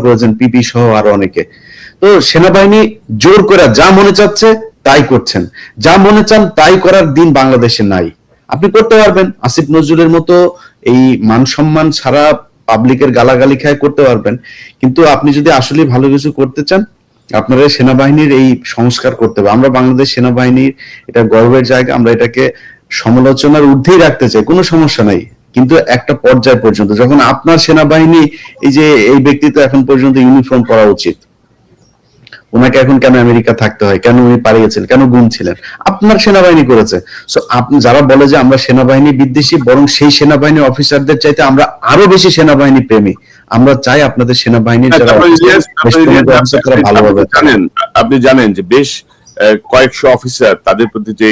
করেছেন, পিপি সহ আরো অনেকে। তো সেনাবাহিনী জোর করে যা মনে চাচ্ছে তাই করছেন, যা মনে চান তাই করার দিন বাংলাদেশে নাই। আপনি করতে পারবেন আসিফ নজরুলের মতো এই মান সম্মান ছাড়া পাবলিকের গালাগালি খায় করতে পারবেন, কিন্তু আপনি যদি আসলে ভালো কিছু করতে চান আপনারা সেনাবাহিনীর এই সংস্কার করতে হবে। আমরা বাংলাদেশ সেনাবাহিনীর এটা গর্বের জায়গা, আমরা এটাকে সমালোচনার ঊর্ধ্বেই রাখতে চাই, কোনো সমস্যা নাই, কিন্তু একটা পর্যায় পর্যন্ত। যখন আপনার সেনাবাহিনী, এই যে এই ব্যক্তি তো এখন পর্যন্ত ইউনিফর্ম পরা উচিত, ওনাকে এখন কেন আমেরিকা থাকতে হয়, কেন উনি পালিয়েছেন, কেন গুম ছিলেন, আপনার সেনাবাহিনী করেছে। সো আপনি যারা বলে যে আমরা সেনাবাহিনী বিদ্বেষী, বরং সেই সেনাবাহিনী অফিসারদের চাইতে আমরা আরো বেশি সেনাবাহিনী প্রেমী। আমরা চাই আপনাদের সেনাবাহিনীর যারা ভালোভাবে জানেন, আপনি জানেন যে বেশ কয়েকশো অফিসার তাদের প্রতি যে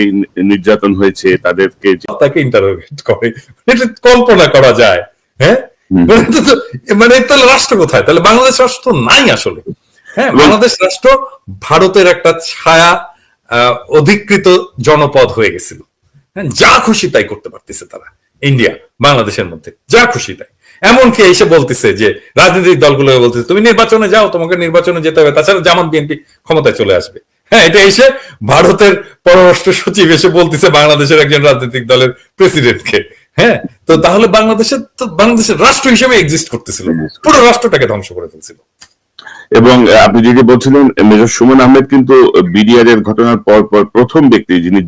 নির্যাতন হয়েছে, তাদেরকে তাকে ইন্টারোগেট করে, এটা কল্পনা করা যায়। হ্যাঁ, মানে তাহলে রাষ্ট্র কোথায়? তাহলে বাংলাদেশ রাষ্ট্র নাই আসলে। হ্যাঁ, বাংলাদেশ রাষ্ট্র ভারতের একটা ছায়া অধিকৃত জনপদ হয়ে গেছিল। হ্যাঁ, যা খুশি তাই করতে পারতেছে তারা, ইন্ডিয়া বাংলাদেশের মধ্যে যা খুশি তাই। এমনকি এসে বলতেছে যে রাজনৈতিক দলগুলো বলতেছে তুমি নির্বাচনে যাও, তোমাকে নির্বাচনে যেতে হবে, তাছাড়া জামাত বিএনপি ক্ষমতায় চলে আসবে। হ্যাঁ, এটা এসে ভারতের পররাষ্ট্র সচিব এসে বলতেছে বাংলাদেশের একজন রাজনৈতিক দলের প্রেসিডেন্টকে। হ্যাঁ, তো তাহলে বাংলাদেশের রাষ্ট্র হিসেবে এক্সিস্ট করতেছিল, পুরো রাষ্ট্রটাকে ধ্বংস করে ফেলছিল। এবং আপনি যেটি বলছিলেন, মেজর সুমন আহমেদ কিন্তু বিডিআর এর ঘটনার পর প্রথম ব্যক্তি যিনি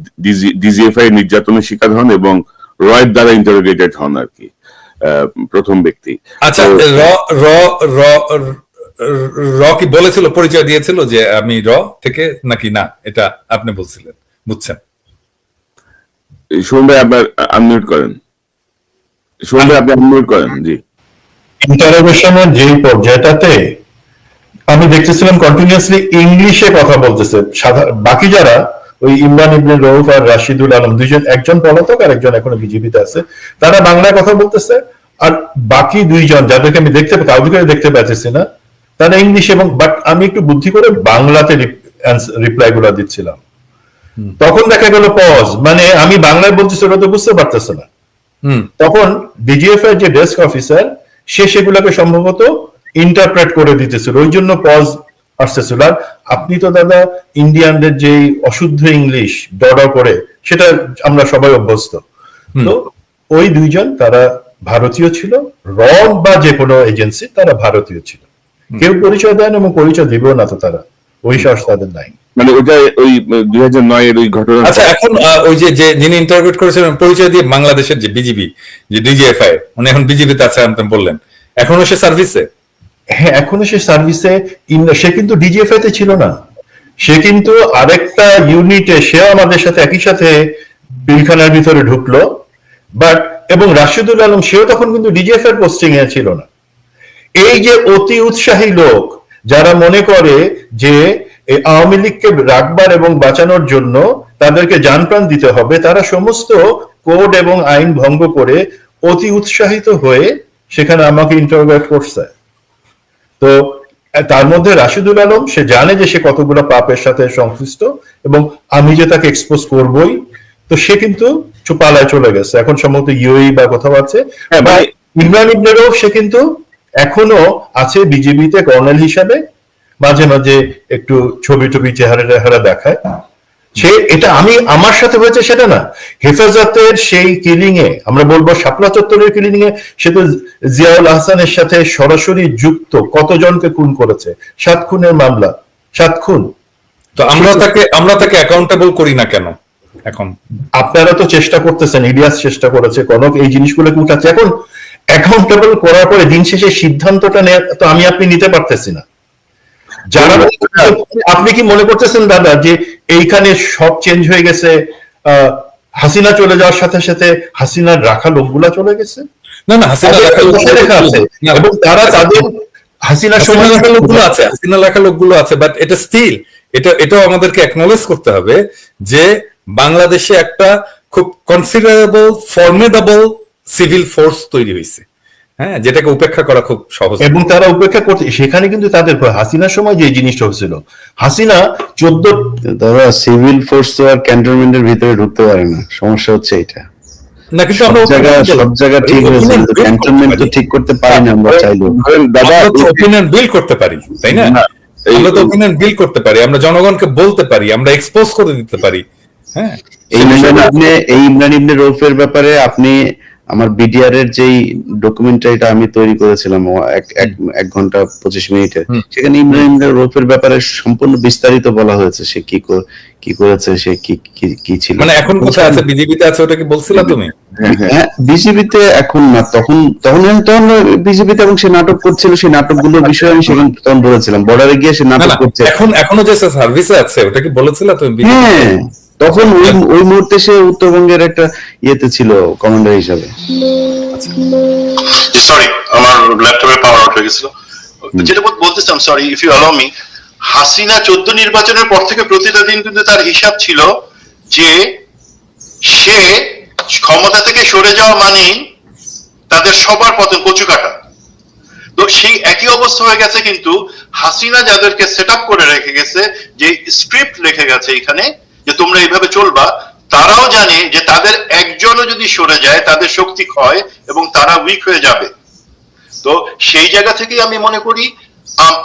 ডিজিএফআই নির্যাতনের শিকার হন এবং রয়ের দ্বারা ইন্টারোগেটেড হন আর কি, প্রথম ব্যক্তি। আচ্ছা, র কি বলেছিল, পরিচয় দিয়েছিল যে আমি র থেকে নাকি না, এটা আপনি বলছিলেন, বুঝছেন? সুমন ভাই আপনার আনমিউট করেন, সুমন ভাই আপনি আনমিউট করেন। জি, ইন্টারোগেশনের যে পর্যায়টাতে আমি দেখতেছিলাম কন্টিনিউয়াসলি ইংলিশে কথা বলতেছে, বাকি যারা ওই ইমরান ইবনে রউফ আর রাশিদুল আলম দুইজন, একজন পলাতক আর একজন এখনো বিজেপিতে আছে, তারা বাংলায় কথা বলতেছে, আর বাকি দুইজন যাদেরকে আমি কাউকে দেখতে পাচ্ছি না, তারা ইংলিশ। এবং বাট আমি একটু বুদ্ধি করে বাংলাতে রিপ্লাই গুলো দিচ্ছিলাম, তখন দেখা গেল পজ, মানে আমি বাংলায় বলতেছি ওরা তো বুঝতে পারতেছে না। তখন ডিজিএফ এর যে ডেস্ক অফিসার সে সেগুলোকে সম্ভবত ইন্টারপ্রেট করে দিতেছিল, ওই জন্য পজ আসতেছিল। আর আপনি তো দাদা ইন্ডিয়ানদের যে অশুদ্ধ ইংলিশ ডড করে, সেটা আমরা সবাই অভ্যস্ত। তো ওই দুইজন তারা ভারতীয় ছিল, র বা যে কোনো এজেন্সি তারা ভারতীয় ছিল, কেউ পরিচয় দেন এবং পরিচয় দিবেও না, তো তারা ওই সাহস তাদের নাই। মানে ওইটা ওই 2009 এর ওই ঘটনা। আচ্ছা, এখন ওই যে যিনি ইন্টারোগেট করেছিলেন পরিচয় দিয়ে বাংলাদেশের যে বিজিবি, যে ডিজিএফআই, উনি এখন বিজিবিতে আছে আপনি বললেন, এখনো সে সার্ভিসে? হ্যাঁ, এখনো সে সার্ভিসে। সে কিন্তু ডিজিএফআই তে ছিল না, সে কিন্তু আরেকটা ইউনিটে, সে আমাদের সাথে একই সাথে পিলখানার ভিতরে ঢুকলো। বাট এবং রাশিদুল আলম সেও তখন কিন্তু ডিজিএফআই এর পোস্টিং এ ছিল না। এই যে অতি উৎসাহী লোক যারা মনে করে যে আওয়ামী লীগকে রাখবার এবং বাঁচানোর জন্য তাদেরকে জানপ্রাণ দিতে হবে, তারা সমস্ত কোড এবং আইন ভঙ্গ করে অতি উৎসাহিত হয়ে সেখানে আমাকে ইন্টারোগেট করছে। তো তার মধ্যে রাশিদুল আলম, সে জানে যে সে কতগুলো পাপের সাথে সংশ্লিষ্ট এবং আমি যে তাকে এক্সপোজ করবই, তো সে কিন্তু পালায় চলে গেছে, এখন সম্ভবত ইউএই বা কোথাও আছে। ইমরান ইবনে রউফ সে কিন্তু এখনো আছে বিজেপিতে কর্নেল হিসাবে, মাঝে মাঝে একটু ছবি টবি চেহারা দেখায়। সে এটা আমি আমার সাথে হয়েছে সেটা না, হেফাজতের সেই কিলিং এ, আমরা বলবো শাপলা চত্বরের কিলিং এ সে তো জিয়াউল আহসানের সাথে সরাসরি যুক্ত, কতজনকে খুন করেছে, 7 খুনের মামলা, 7 খুন। তো আমরা তাকে অ্যাকাউন্টেবল করি না কেন? এখন আপনারা তো চেষ্টা করতেছেন, ইলিয়াস চেষ্টা করেছে, কনক এই জিনিসগুলোকে উঠাচ্ছে। এখন অ্যাকাউন্টেবল করার পরে দিন শেষে সিদ্ধান্তটা তো আমি আপনি নিতে পারতেছি না। যারা আপনি কি মনে করতেছেন দাদা যে এইখানে সব চেঞ্জ হয়ে গেছে, হাসিনা চলে যাওয়ার সাথে সাথে হাসিনার রাখা লোকগুলা চলে গেছে? না, হাসিনা লেখা আছে এবং তারা তাদের হাসিনার সময় রাখা লোকগুলো আছে, হাসিনা লেখা লোকগুলো আছে, বাট এটা স্টিল এটাও আমাদেরকে অ্যাকনলেজ করতে হবে যে বাংলাদেশে একটা খুব কনসিডারেবল ফর্মিডেবল সিভিল ফোর্স তৈরি হয়েছে, হ্যাঁ, যেটাকে উপেক্ষা করা খুব সহজ। এবং তারা উপেক্ষা করতে, সেখানে কিন্তু তাদের হাসিনার সময় যে জিনিসটা হচ্ছিল, হাসিনা 14 সিভিল ফোর্স তো আর ক্যান্টনমেন্টের ভিতরে ঢুকতে পারে না, সমস্যা হচ্ছে এটা। না, কিন্তু আমরা সব জায়গা ঠিক হয়েছে, কিন্তু ক্যান্টনমেন্ট তো ঠিক করতে পারি না আমরা চাইলেও। ধরেন দাদা, ওপিনিয়ন বিল করতে পারি, তাই না? আমরা তো ওপিনিয়ন বিল করতে পারি, আমরা জনগণকে বলতে পারি, আমরা এক্সপোজ করে দিতে পারি। হ্যাঁ, এই ইমরান ইবনে রৌফের ব্যাপারে আপনি আমার বিডিআর এর যেই ডকুমেন্টারিটা আমি তৈরি করেছিলাম 1 ঘন্টা 25 মিনিটের, সেখানে ইমরান ইবনে রৌফের ব্যাপারে সম্পূর্ণ বিস্তারিত বলা হয়েছে, সে কি করেছে, সে কি ছিল। মানে এখন কোথায় আছে? বিজেপিতে আছে, ওটা কি বলছিলা তুমি? হ্যাঁ, বিজেপিতে এখন না, তখন বিজেপিতে, এবং সে নাটক করছিল, সেই নাটকগুলোর বিষয়ে আমি সেখানে তখন বলেছিলাম, বর্ডারে গিয়ে সে নাটক করছে। এখনো যে সার্ভিসে আছে, ওটা কি বলেছিলা তুমি? হ্যাঁ, তখন ওই মুহূর্তে সে উত্তরবঙ্গের একটা ইয়েতে ছিল কমান্ডার হিসাবে। সরি, আমার ল্যাপটপের পাওয়ার আউট হয়ে গেছিল। যেটা বলতেছিলাম, sorry if you allow me, Hasina 14 নির্বাচনের পর থেকে প্রতিটা দিন কিন্তু তার হিসাব ছিল যে সে ক্ষমতা থেকে সরে যাওয়া মানেই তাদের সবার পতন, কচু কাটা। তো সেই একই অবস্থা হয়ে গেছে, কিন্তু হাসিনা যাদেরকে সেট আপ করে রেখে গেছে, যে স্ক্রিপ্ট রেখে গেছে এখানে যে তোমরা এইভাবে চলবা, তারাও জানে যে তাদের একজনও যদি সরে যায় তাদের শক্তি ক্ষয় এবং তারা উইক হয়ে যাবে। তো সেই জায়গা থেকে আমি মনে করি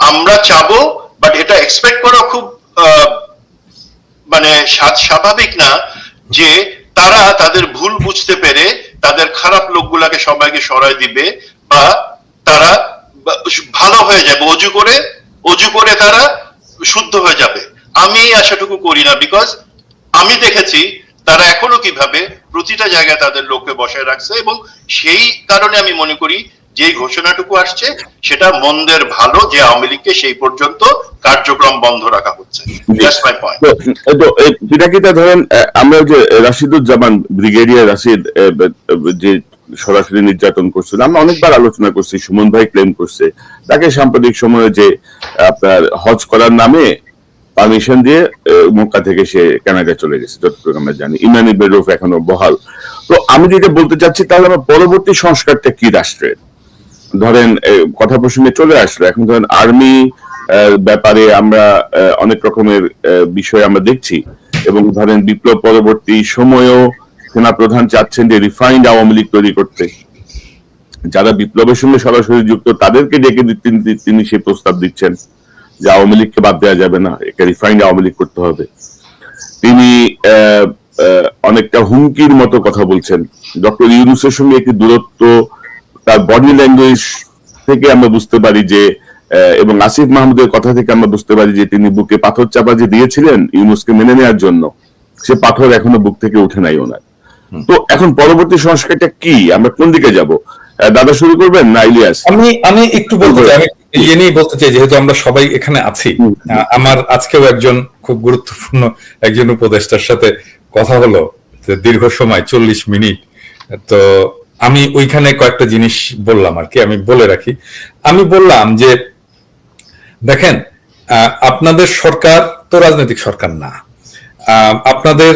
আমরা চাবো, বাট এটা এক্সপেক্ট করা খুব মানে স্বাভাবিক না যে তারা তাদের ভুল বুঝতে পেরে তাদের খারাপ লোকগুলাকে সবাইকে সরায় দিবে, বা তারা ভালো হয়ে যাবে, অজু করে তারা শুদ্ধ হয়ে যাবে। আমি এই আশাটুকু করি না, বিকজ আমি দেখেছি তারা এখনো কিভাবে প্রতিটা জায়গায় তাদের লোককে বসায় রাখছে, এবং সেই কারণে আমি মনে করি যে ঘোষণাটুকু আসছে সেটা মন্দের ভালো, যে আওয়ামী লীগকে সেই পর্যন্ত কার্যক্রম বন্ধ রাখা হচ্ছে। That's my point. তো পিটাকিটা ধরেন, আমরা যে রাশিদুজ্জামান, ব্রিগেডিয়ার রাশিদ যে সরাসরি নির্যাতন করছিল, আমরা অনেকবার আলোচনা করছি, সুমন ভাই ক্লেম করছে তাকে সাম্প্রতিক সময়ে যে আপনার হজ করার নামে পারমিশন দিয়ে মক্কা থেকে সে কানাডা চলে গেছে, যতটুকু আমরা জানি। ইমরান ইবনে রৌফ এখনো বহাল। তো আমি যেটা বলতে চাচ্ছি, তাহলে আমার পরবর্তী সংস্কারটা কি রাষ্ট্রের? ধরেন কথা প্রসঙ্গে চলে আসলো, এখন ধরেন আর্মি ব্যাপারে আমরা অনেক রকমের বিষয় আমরা দেখছি, এবং ধরেন বিপ্লব পরবর্তী সময়েও সেনাপ্রধান চাচ্ছেন যে রিফাইন্ড আওয়ামী লীগ তৈরি করতে, যারা বিপ্লবের সঙ্গে সরাসরি যুক্ত তাদেরকে ডেকে তিনি সেই প্রস্তাব দিচ্ছেন যে আওয়ামী লীগকে বাদ দেওয়া যাবে না, একে রিফাইন্ড আওয়ামী লীগ করতে হবে। তিনি অনেকটা হুমকির মতো কথা বলছেন। ডক্টর ইউনূসের সঙ্গে একটি দূরত্ব তার বডি ল্যাঙ্গুয়েজ থেকে আমরা বুঝতে পারি যে, এবং আসিফ মাহমুদের কথা থেকে আমরা বুঝতে পারি যে তিনি বুকে পাথর চাপা যে দিয়েছিলেন ইউনূসকে মেনে নেওয়ার জন্য, সে পাথর এখনো বুক থেকে উঠে নাই ওনার। তো এখন পরবর্তী সংস্কারটা কি, আমরা কোন দিকে যাব? দাদা শুরু করবেন না ইলিয়াস? আমি একটু বলতে চাই, আমি ইয়ে নিয়ে বলতে চাই, যেহেতু আমরা সবাই এখানে আছি। আমার আজকেও একজন খুব গুরুত্বপূর্ণ একজন উপদেষ্টার সাথে কথা হলো দীর্ঘ সময়, 40 মিনিট। তো আমি ওইখানে কয়েকটা জিনিস বললাম আর কি, আমি বলে রাখি। আমি বললাম যে দেখেন, আপনাদের সরকার তো রাজনৈতিক সরকার না, আপনাদের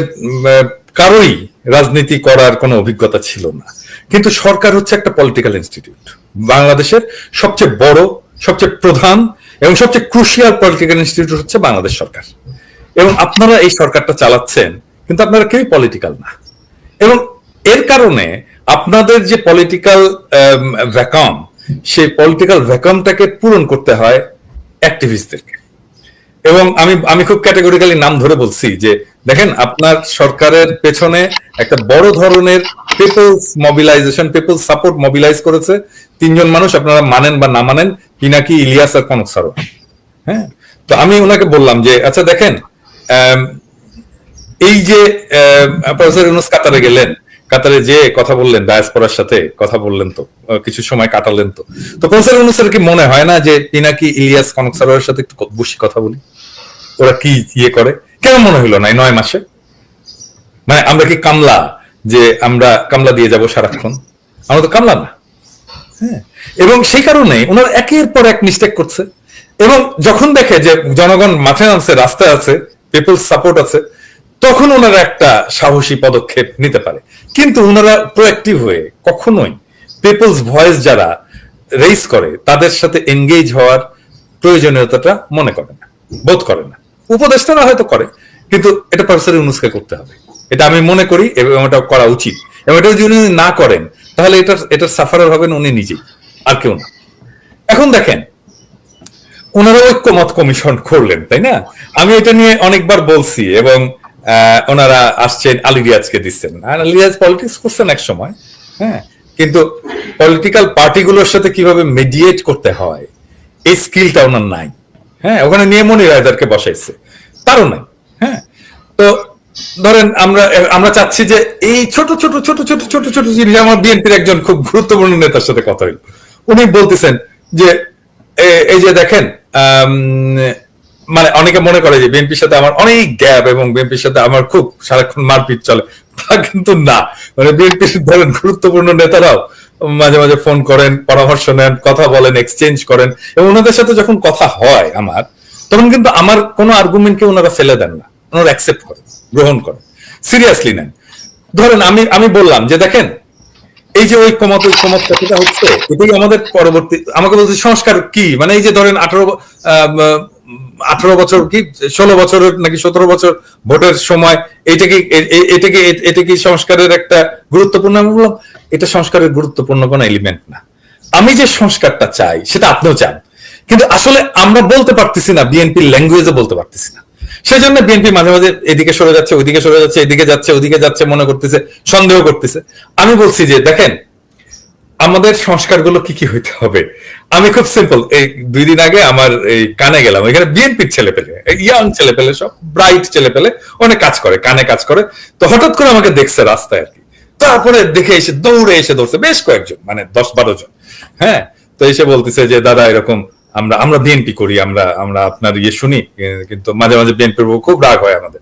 কারোই রাজনীতি করার কোনো অভিজ্ঞতা ছিল না, কিন্তু সরকার হচ্ছে একটা পলিটিক্যাল ইনস্টিটিউট। বাংলাদেশের সবচেয়ে বড়, সবচেয়ে প্রধান এবং সবচেয়ে ক্রুশিয়াল পলিটিক্যাল ইনস্টিটিউট হচ্ছে বাংলাদেশ সরকার, এবং আপনারা এই সরকারটা চালাচ্ছেন, কিন্তু আপনারা কেউই পলিটিক্যাল না। এবং এর কারণে আপনাদের যে পলিটিক্যাল ভ্যাকাম, সেই পলিটিক্যাল ভ্যাকামটাকে পূরণ করতে হয় অ্যাক্টিভিস্টদেরকে। এবং আমি খুব ক্যাটেগরিক্যালি নাম ধরে বলছি যে দেখেন, আপনার সরকারের পেছনে একটা বড় ধরনের peoples mobilization, peoples support mobilize করেছে 3 জন মানুষ, আপনারা মানেন বা না মানেন, পিনাকি, ইলিয়াস আর কনক সারোয়ার। হ্যাঁ, তো আমি ওনাকে বললাম যে আচ্ছা দেখেন, এই যে প্রফেসর ইউনূস কাতারে গেলেন, কাতারে যে কথা বললেন, ডায়াসপোরার সাথে কথা বললেন, তো কিছু সময় কাটালেন, তো প্রফেসর ইউনূসের কি মনে হয় না যে পিনাকি, ইলিয়াস, কনক সারোয়ারের সাথে একটু বসে কথা বলি, ওরা কি ইয়ে করে? কেন মনে হইলো না 9 মাসে? মানে আমরা কি কামলা, যে আমরা কামলা দিয়ে যাব সারাক্ষণ? আমরা তো কামলা না। হ্যাঁ, এবং সেই কারণে ওনারা একের পর এক মিস্টেক করছে, এবং যখন দেখে যে জনগণ মাঠে নামছে, রাস্তায় আছে, পিপলস সাপোর্ট আছে, তখন ওনারা একটা সাহসী পদক্ষেপ নিতে পারে। কিন্তু ওনারা প্রোঅ্যাক্টিভ হয়ে কখনোই পিপলস ভয়েস যারা রেইজ করে তাদের সাথে এনগেজ হওয়ার প্রয়োজনীয়তাটা মনে করে না, বোধ করে না। উপদেষ্টারা হয়তো করে, কিন্তু এটা প্রফেসর ইউনূসকে করতে হবে, এটা আমি মনে করি, এবং এটা করা উচিত। এবং এটা যদি উনি না করেন তাহলে এটার সাফারার হবেন উনি নিজেই, আর কেউ না। এখন দেখেন ওনারা ঐক্যমত কমিশন করলেন, তাই না? আমি এটা নিয়ে অনেকবার বলছি, এবং ওনারা আসছেন, আলী রিয়াজকে দিচ্ছেন, আর আলী রিয়াজ পলিটিক্স করছেন এক সময়, হ্যাঁ, কিন্তু পলিটিক্যাল পার্টিগুলোর সাথে কিভাবে মিডিয়েট করতে হয় এই স্কিলটা ওনার নাই। হ্যাঁ, ওখানে নিয়ে মনির রায়দারকে বসাইছে, তারও নাই। হ্যাঁ, তো ধরেন আমরা চাচ্ছি যে এই ছোট ছোট ছোট ছোট ছোট ছোট জিনিস, আমার বিএনপির একজন খুব গুরুত্বপূর্ণ নেতার সাথে কথা হইল, উনি বলতেছেন যে এই যে দেখেন, মানে অনেকে মনে করে যে বিএনপির সাথে আমার অনেক গ্যাপ এবং বিএনপির সাথে আমার খুব সারাক্ষণ মারপিট চলে, তা কিন্তু না। মানে বিএনপির ধরেন গুরুত্বপূর্ণ নেতারাও মাঝে মাঝে ফোন করেন, পরামর্শ নেন, কথা বলেন, এক্সচেঞ্জ করেন, এবং ওনাদের সাথে যখন কথা হয় আমার, তখন কিন্তু আমার কোনো আর্গুমেন্টকে ওনারা ফেলে দেন না, ওনারা অ্যাকসেপ্ট করেন, গ্রহণ করেন, সিরিয়াসলি নেন। ধরেন আমি বললাম যে দেখেন এই যে ঐক্যমত কথাটা হচ্ছে, এটাই আমাদের পরবর্তী, আমাকে বলছে সংস্কার কি, মানে এই যে ধরেন 18 বছর কি 16 বছরের নাকি 17 বছর ভোটের সময় এটা কি সংস্কারের একটা গুরুত্বপূর্ণ? আমি বললাম এটা সংস্কারের গুরুত্বপূর্ণ কোন এলিমেন্ট না। আমি যে সংস্কারটা চাই সেটা আপনিও চান, কিন্তু আসলে আমরা বলতে পারতেছি না, বিএনপির ল্যাঙ্গুয়েজে বলতে পারতেছি না। সেজন্য বিএনপি মাঝে মাঝে এদিকে সরে যাচ্ছে, ওইদিকে সরে যাচ্ছে, এদিকে যাচ্ছে, ওদিকে যাচ্ছে, মনে করতেছে, সন্দেহ করতেছে। আমি বলছি যে দেখেন আমাদের সংস্কারগুলো কি কি হইতে হবে। আমি খুব সিম্পল, এই 2 দিন আগে আমার এই কানে গেলাম, এখানে বিএনপির ছেলে পেলে, ইয়াং ছেলে পেলে, সব ব্রাইট ছেলে পেলে, অনেক কাজ করে, কানে কাজ করে। তো হঠাৎ করে আমাকে দেখছে রাস্তায় আর কি, তারপরে দেখে এসে দৌড়ে এসে ধরছে বেশ কয়েকজন, মানে 10-12 জন। হ্যাঁ, তো এসে বলতেছে যে দাদা এরকম আমরা বিএনপি করি, আমরা আপনার শুনি, কিন্তু মাঝে মাঝে বিএনপির খুব রাগ হয় আমাদের।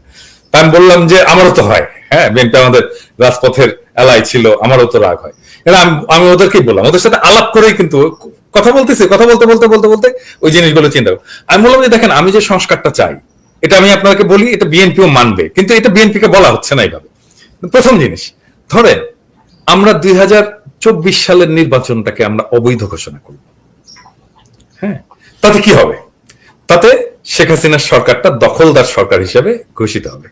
আমি বললাম যে আমারও তো হয়, হ্যাঁ, বিএনপি আমাদের রাজপথের এলাই ছিল, আমারও তো রাগ হয়। আমি ওদেরকেই বললাম, ওদের সাথে আলাপ করেই কিন্তু কথা বলতেছি, কথা বলতে বলতে বলতে বলতে ওই জিনিসগুলো চিন্তা করো। আমি বললাম যে দেখেন আমি যে সংস্কারটা চাই এটা আমি আপনাকে বলি, এটা বিএনপিও মানবে, কিন্তু এটা বিএনপিকে বলা হচ্ছে না এইভাবে। প্রথম জিনিস, ধরেন আমরা 2024 সালের নির্বাচনটাকে আমরা অবৈধ ঘোষণা করব, হ্যাঁ, তাতে কি হবে? তাতে শেখ হাসিনার সরকারটা দখলদার সরকার হিসেবে ঘোষিত হবে,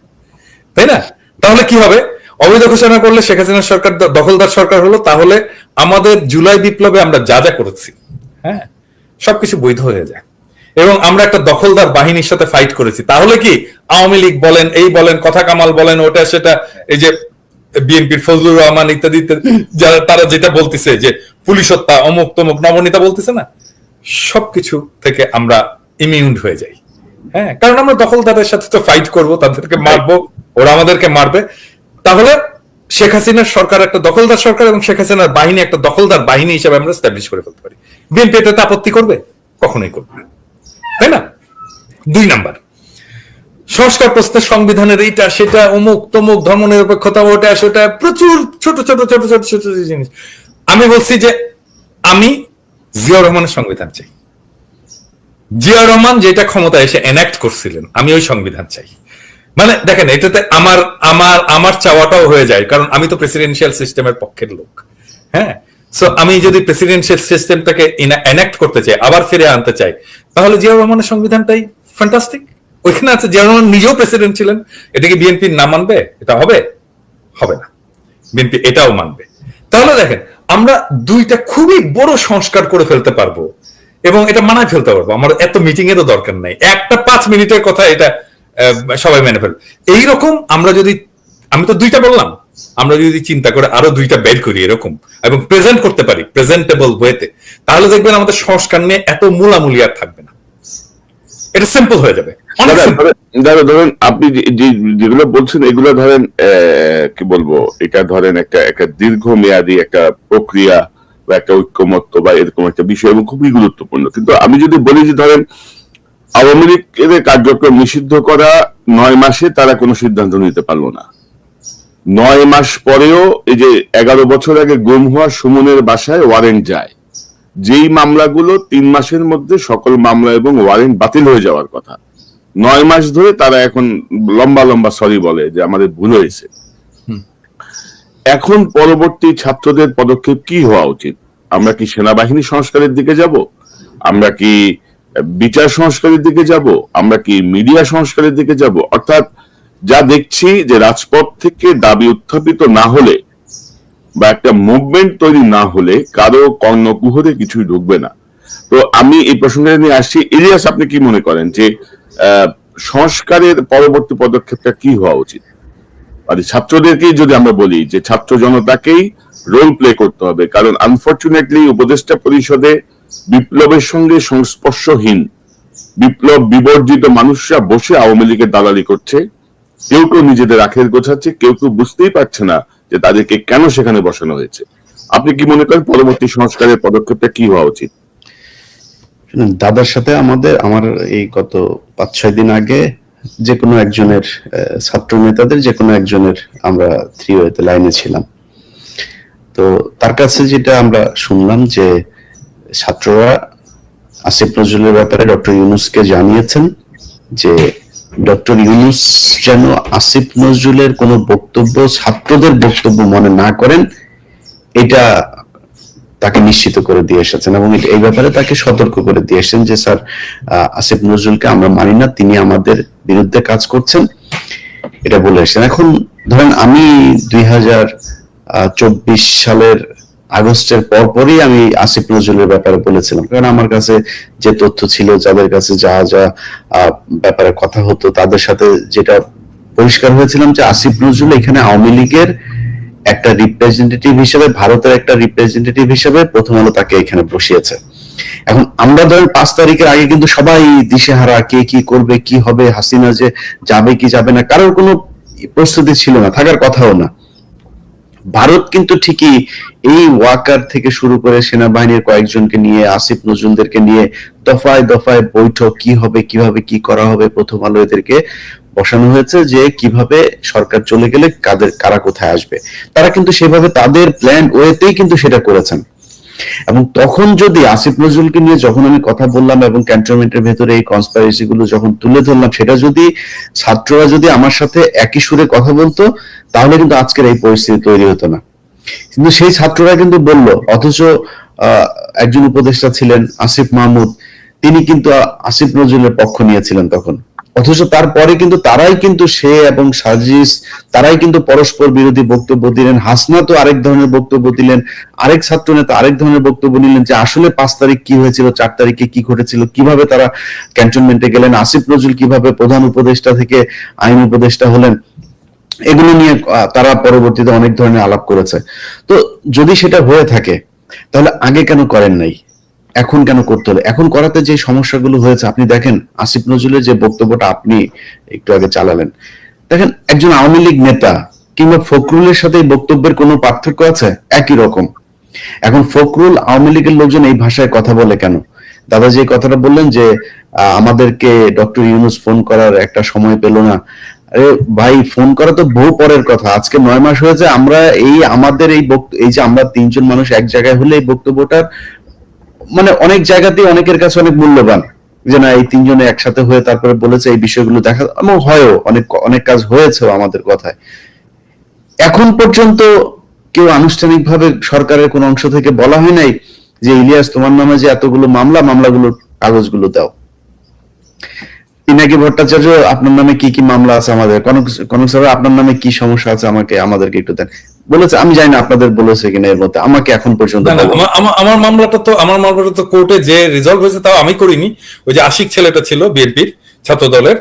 তাই না? তাহলে কি হবে? অবৈধ ঘোষণা করলে শেখ হাসিনার সরকার দখলদার সরকার হলো, তাহলে আমাদের জুলাই বিপ্লবে আমরা যা যা করেছি, হ্যাঁ, সবকিছু বৈধ হয়ে যায়। এবং আমরা একটা দখলদার বাহিনীর সাথে ফাইট করেছি, তাহলে কি আওয়ামী লীগ বলেন, এই বলেন, কথা কামাল বলেন, ওটা সেটা, এই যে বিএনপির ফজলুর রহমান ইত্যাদি ইত্যাদি, যারা তারা যেটা বলতেছে যে পুলিশ হত্যা, অমুক তমুক, নবনীতা বলতেছে না, সবকিছু থেকে আমরা ইমিউন হয়ে যাই। হ্যাঁ, কারণ আমরা দখলদারের সাথে তো ফাইট করব, তাদেরকে মারবো, ওরা আমাদেরকে মারবে। তাহলে শেখ হাসিনার সরকার একটা দখলদার সরকার এবং শেখ হাসিনার বাহিনী একটা দখলদার বাহিনী হিসেবে আমরা এস্টাবলিশ করে ফেলতে পারি। বিএনপি এটাতে আপত্তি করবে? কখনোই করবে না, তাই না? 2 নাম্বার, সংস্কার প্রস্তাব সংবিধানের এইটা সেটা, অমুক তমুক, ধর্মনিরপেক্ষতা, ওটা সেটা, প্রচুর ছোট ছোট ছোট ছোট ছোট জিনিস। আমি বলছি যে আমি জিয়াউর রহমানের সংবিধান চাই। জিয়াউর রহমান যেটা ক্ষমতায় এসে এনাক্ট করছিলেন, আমি ওই সংবিধান চাই। মানে দেখেন এটাতে আমার চাওয়াটাও হয়ে যায়, কারণ আমি তো প্রেসিডেন্সিয়াল সিস্টেমের পক্ষের লোক। হ্যাঁ, সো আমি যদি প্রেসিডেন্সিয়াল সিস্টেমটাকে এনাক্ট করতে চাই, আবার ফিরে আনতে চাই, তাহলে জিয়াউর রহমানের সংবিধানটাই ফ্যান্টাস্টিক। ওইখানে আছে, জিয়াউর রহমান নিজেও প্রেসিডেন্ট ছিলেন। এটাকে বিএনপি না মানবে? এটা হবে না, বিএনপি এটাও মানবে। তাহলে দেখেন আমরা 2টা খুবই বড় সংস্কার করে ফেলতে পারবো এবং এটা মানায় ফেলতে পারবো। আমার এত মিটিং এরও দরকার নাই, একটা 5 মিনিটের কথা এটা সবাই মেনে ফেলবে। এইরকম আমরা যদি, আমি তো 2টা বললাম, আমরা যদি চিন্তা করে আরো 2টা বের করি এরকম এবং প্রেজেন্ট করতে পারি প্রেজেন্টেবল ওয়েতে, তাহলে দেখবেন আমাদের সংস্কার নিয়ে এত মূলামূলি আর থাকবে না, এটা সিম্পল হয়ে যাবে। ধরেন আপনি যেগুলো বলছেন এগুলো ধরেন কি বলবো, এটা ধরেন একটা দীর্ঘমেয়াদী একটা প্রক্রিয়া বা একটা ঐক্যমত্য বা এরকম একটা বিষয় এবং খুবই গুরুত্বপূর্ণ। কিন্তু আমি যদি বলি যে ধরেন আওয়ামী লীগের কার্যক্রম নিষিদ্ধ করা 9 মাসে তারা কোনো সিদ্ধান্ত নিতে পারলো না। 9 মাস পরেও এই যে 11 বছর আগে গুম হওয়া সুমনের বাসায় ওয়ারেন্ট যায়, যেই মামলাগুলো 3 মাসের মধ্যে সকল মামলা এবং ওয়ারেন্ট বাতিল হয়ে যাওয়ার কথা, 9 মাস ধরে তারা এখন লম্বা লম্বা সরি বলে যে আমাদের ভুল হয়েছে। এখন পরবর্তী ছাত্রদের পদক্ষেপ কি হওয়া উচিত? আমরা কি সেনাবাহিনী সংস্কারের দিকে যাব? আমরা কি বিচার সংস্কারের দিকে যাব? আমরা কি মিডিয়া সংস্কারের দিকে যাব? অর্থাৎ যা দেখছি যে রাজপথ থেকে দাবি উত্থাপিত না হলে বা একটা মুভমেন্ট তৈরি না হলে কারো কর্ণকুহরে কিছুই ঢুকবে না। তো আমি এই প্রসঙ্গে নিয়ে আসছি। ইলিয়াস, আপনি কি মনে করেন যে সংস্কারের পরবর্তী পদক্ষেপটা কি হওয়া উচিত? মানে ছাত্রদেরকেই যদি আমরা বলি যে ছাত্র জনতাকেই রোল প্লে করতে হবে, কারণ আনফরচুনেটলি উপদেষ্টা পরিষদে বিপ্লবের সঙ্গে সংস্পর্শহীন বিপ্লব বিবর্জিত মানুষরা বসে আওয়ামী লীগের দালালি করছে। কেউ কেউ নিজেদের আখের গোছাচ্ছে, কেউ কেউ বুঝতেই পারছে না যে তাদেরকে কেন সেখানে বসানো হয়েছে। আপনি কি মনে করেন পরবর্তী সংস্কারের পদক্ষেপটা কি হওয়া উচিত? দাদার সাথে আমার এই গত 5-6 দিন আগে যে কোনো একজনের ছাত্র নেতাদের যে কোনো একজনের আমরা 3 ওয়েতে লাইনে ছিলাম। তো তার কাছে যেটা আমরা শুনলাম যে ছাত্ররা আসিফ নজরুলের ব্যাপারে ডক্টর ইউনূসকে জানিয়েছেন যে ডক্টর ইউনূস যেন আসিফ নজরুলের কোনো বক্তব্য ছাত্রদের বক্তব্য মনে না করেন, এটা তাকে নিশ্চিত করে দিয়ে এসেছেন এবং এই ব্যাপারে তাকে সতর্ক করে দিয়ে এসেছেন যে স্যার, আসিফ নজরুলকে আমরা মানি না, তিনি আমাদের বিরুদ্ধে কাজ করছেন, এটা বলে এসেছেন। এখন ধরেন আমি 2024 সালের আগস্টের পরপরই আমি আসিফ নজরুলের ব্যাপারে বলেছিলাম, কারণ আমার কাছে যে তথ্য ছিল, যাদের কাছে যা যা ব্যাপারে কথা হতো, তাদের সাথে যেটা পরিষ্কার হয়েছিলাম যে আসিফ নজরুল এখানে আওয়ামী লীগের একটা রিপ্রেজেন্টেটিভ হিসেবে, ভারতের একটা রিপ্রেজেন্টেটিভ হিসেবে প্রথম আলো তাকে এখানে বসিয়েছে। এখন আমরা ধরেন 5 তারিখের আগে কিন্তু সবাই দিশেহারা, কে কি করবে, কি হবে, হাসিনা যে যাবে কি যাবে না, কারোর কোনো প্রস্তুতি ছিল না, থাকার কথাও না। ভারত কিন্তু ঠিকই এই ওয়াকার থেকে শুরু করে সেনাবাহিনীর কয়েকজনকে নিয়ে, আসিফ নজরুলদেরকে নিয়ে দফায় দফায় বৈঠক, কি হবে, কিভাবে কি করা হবে, প্রথম আলো এদেরকে বসানো হয়েছে যে কিভাবে সরকার চলে গেলে কারা কোথায় আসবে। তারা কিন্তু সেভাবে তাদের প্ল্যান ওয়েতেই কিন্তু সেটা করেছেন। এবং তখন যদি আসিফ নজরুলকে নিয়ে যখন আমি কথা বললাম এবং ক্যান্টনমেন্টের ভেতরে এই কনস্পাইরেসি গুলো যখন তুলে ধরলাম, সেটা যদি ছাত্ররা যদি আমার সাথে একই সুরে কথা বলতো, তাহলে কিন্তু আজকের এই পরিস্থিতি তৈরি হতো না। কিন্তু সেই ছাত্ররা কিন্তু বলল, অথচ একজন উপদেষ্টা ছিলেন আসিফ মাহমুদ, তিনি কিন্তু আসিফ নজরুলের পক্ষ নিয়েছিলেন তখন। অথচ তারপরে কিন্তু তারাই কিন্তু সে এবং সাজিস তারাই কিন্তু পরস্পর বিরোধী বক্তব্য দিলেন। হাসনা তো আরেক ধরনের বক্তব্য দিলেন, আরেক ছাত্র নেতা আরেক ধরনের বক্তব্য নিলেন যে আসলে 5 তারিখ কি হয়েছিল, 4 তারিখে কি ঘটেছিল, কিভাবে তারা ক্যান্টনমেন্টে গেলেন, আসিফ নজরুল কিভাবে প্রধান উপদেষ্টা থেকে আইন উপদেষ্টা হলেন, এগুলো নিয়ে তারা পরবর্তীতে অনেক ধরনের আলাপ করেছে। তো যদি সেটা হয়ে থাকে তাহলে আগে কেন করেন নাই, এখন কেন করতে হলো? এখন করাতে যে সমস্যাগুলো হয়েছে, আপনি দেখেন আসিফ নজরুলের যে বক্তব্যটা আপনি একটু আগে চালালেন, দেখেন একজন আওয়ামী লীগ নেতা কিংবা ফখরুলের সাথে এই বক্তব্যের কোনো পার্থক্য আছে? একই রকম। এখন ফখরুল, আওয়ামী লীগের লোকজন এই ভাষায় কথা বলে কেন? দাদা যে কথাটা বললেন যে আমাদেরকে ডক্টর ইউনূস ফোন করার একটা সময় পেল না, আরে ভাই, ফোন করা তো বহু পরের কথা। আজকে 9 মাস হয়েছে আমরা আমাদের এই যে আমরা 3 জন মানুষ এক জায়গায় হলে এই বক্তব্যটার মানে অনেক জায়গাতেই অনেকের কাছে অনেক মূল্যবান, যে না এই 3 জনে একসাথে হয়ে তারপরে বলেছে এই বিষয়গুলো দেখা, এবং হয়ও অনেক কাজ হয়েছে আমাদের কথায়। এখন পর্যন্ত কেউ আনুষ্ঠানিকভাবে সরকারের কোন অংশ থেকে বলা হয় নাই যে ইলিয়াস, তোমার নামে যে এতগুলো মামলাগুলোর কাগজগুলো দাও। পিনাকি ভট্টাচার্য, আপনার নামে কি কি মামলা আছে, আমাদের কনক স্যার আপনার নামে কি সমস্যা আছে, আমাদেরকে একটু দেন বলেছে। আমি জানি না আপনাদের বলেছে কিনা এর মধ্যে, আমাকে এখন পর্যন্ত আমার মামলাটা তো কোর্টে যে রিজলভ হয়েছে তাও আমি করিনি। ওই যে আশিক ছেলেটা ছিল বিএনপির ছাত্র দলের,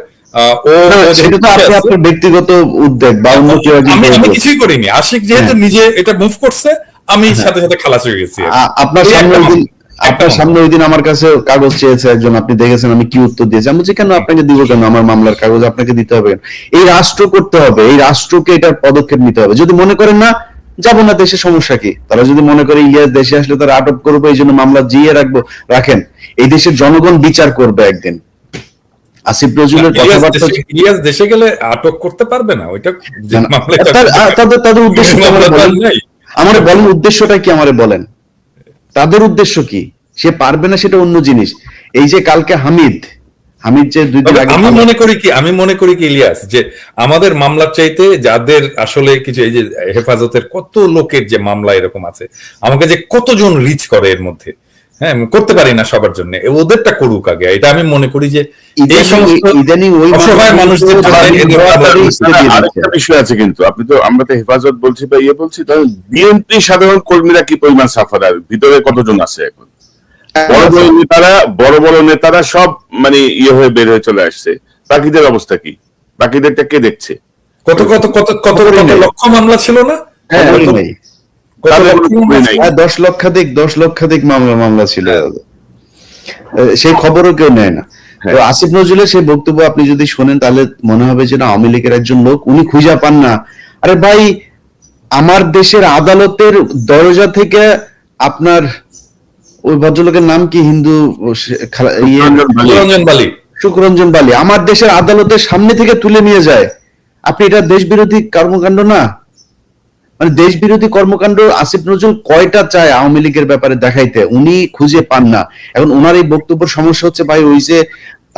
সেটা তো আপনার ব্যক্তিগত উদ্যোগ বা অন্য কেউ, আমি কিছুই করিনি। আশিক যেহেতু নিজে এটা মুভ করছে, আমি সাথে সাথে খালাস হয়ে গেছি। আপনার সামনে ওই দিন আমার কাছে কাগজ চেয়েছে একজন, আপনি দেখেছেন আমি কি উত্তর দিয়েছি। আমি বলছি কেন আপনাকে দিব, কেন আমার মামলার কাগজ আপনাকে দিতে হবে? এই রাষ্ট্র করতে হবে, এই রাষ্ট্রকে এটার পদক্ষেপ নিতে হবে। যদি মনে করেন না যাবো না দেশে, সমস্যা কি? তারা যদি মনে করে ইলিয়াস দেশে আসলে তারা আটক করবো, এই জন্য মামলা জিয়ে রাখেন। এই দেশের জনগণ বিচার করবে একদিন। আসিফ নজরুলের কথাবার্তা, ইলিয়াস দেশে গেলে আটক করতে পারবে না, ওইটা তাদের উদ্দেশ্য আমার বলেন, উদ্দেশ্যটা কি আমারে বলেন, তাদের উদ্দেশ্য কি? সে পারবে না সেটা অন্য জিনিস। এই যে কালকে হামিদ যে 2 দিন আগে, আমি মনে করি কি ইলিয়াস, যে আমাদের মামলার চাইতে যাদের আসলে কিছু, এই যে হেফাজতের কত লোকের যে মামলা এরকম আছে, আমাকে যে কতজন রিচ করে এর মধ্যে, হ্যাঁ, আমি করতে পারি না সবার জন্য, ওদেরটা করুক আগে, এটা আমি মনে করি যে এই সমস্ত ইদানিং ওই অসহায় মানুষদের জন্য আরেকটা বিষয় আছে কিন্তু, আপনি তো, আমরা তো হেফাজত বলছি বা ইয়ে বলছি, তাহলে বিএনপি সাধারণ কর্মীরা কি পরিমাণ সাফারার, ভিতরে কতজন আছে এখন? বড় বড় নেতারা সব মানে ইয়ে হয়ে বের হয়ে চলে আসছে, বাকিদের অবস্থা কি? বাকিদেরটা কে দেখছে? কত কত কত কত কত লক্ষ মামলা ছিল না? হ্যাঁ, কত নেই। কত লক্ষ মামলা ছিল? 10 লক্ষাধিক মামলা ছিল, সেই খবরও কেউ নেয় না। তো আসিফ নজরুলের সেই বক্তব্য আপনি যদি শোনেন তাহলে মনে হবে যে না, আওয়ামী লীগের একজন লোক, উনি খুঁজে পান না। আরে ভাই, আমার দেশের আদালতের দরজা থেকে আপনার ওই ভদ্রলোকের নাম কি, হিন্দু রঞ্জন বালি, সুখরঞ্জন বালি, আমার দেশের আদালতের সামনে থেকে তুলে নিয়ে যায়। আপনি এটা দেশ বিরোধী কর্মকাণ্ড না? মানে দেশ বিরোধী কর্মকাণ্ড আসিফ নজরুল কয়টা চায় আওয়ামী লীগের ব্যাপারে দেখাইতে, উনি খুঁজে পান না। এখন ওনার এই বক্তব্যের সমস্যা হচ্ছে ভাই, ওই যে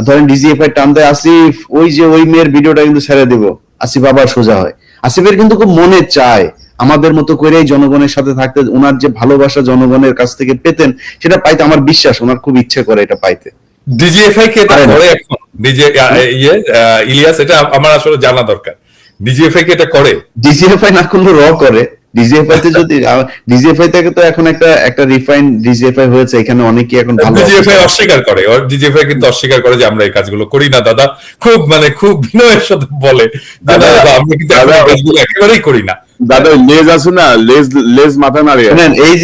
ধরেন ডিজিএফআই টান দেয় আসিফ, ওই যে ওই মেয়ের ভিডিওটা কিন্তু ছেড়ে দেব, আসিফ আবার সোজা হয়। আসিফের কিন্তু খুব মনে চায় আমাদের মতো করে জনগণের সাথে থাকতে, ওনার যে ভালোবাসা জনগণের কাছ থেকে পেতেন সেটা পাইতে আমার বিশ্বাস, ওনার খুব ইচ্ছে করে এটা পাইতে। ডিজিএফআই কে এটা করে এখন? ইলিয়াস, এটা আমার আসলে জানা দরকার, ডিজিএফআই কে এটা করে? ডিজিএফআই না করলে র করে। ডিজিএফআই তে যদি ডিজিএফআই থেকে তো এখন একটা রিফাইন্ড ডিজিএফআই হয়েছে, এখানে অনেকেই এখন ভালো। ডিজিএফআই অস্বীকার করে, ডিজিএফআই কিন্তু অস্বীকার করে যে আমরা এই কাজগুলো করি না দাদা, খুব মানে খুব বিনয়ের সাথে বলে যে দাদা আমরা কিন্তু এই কাজগুলো একেবারেই করি না। দাদা লেজ আছে না, লেজ মাথা নাড়ে। এই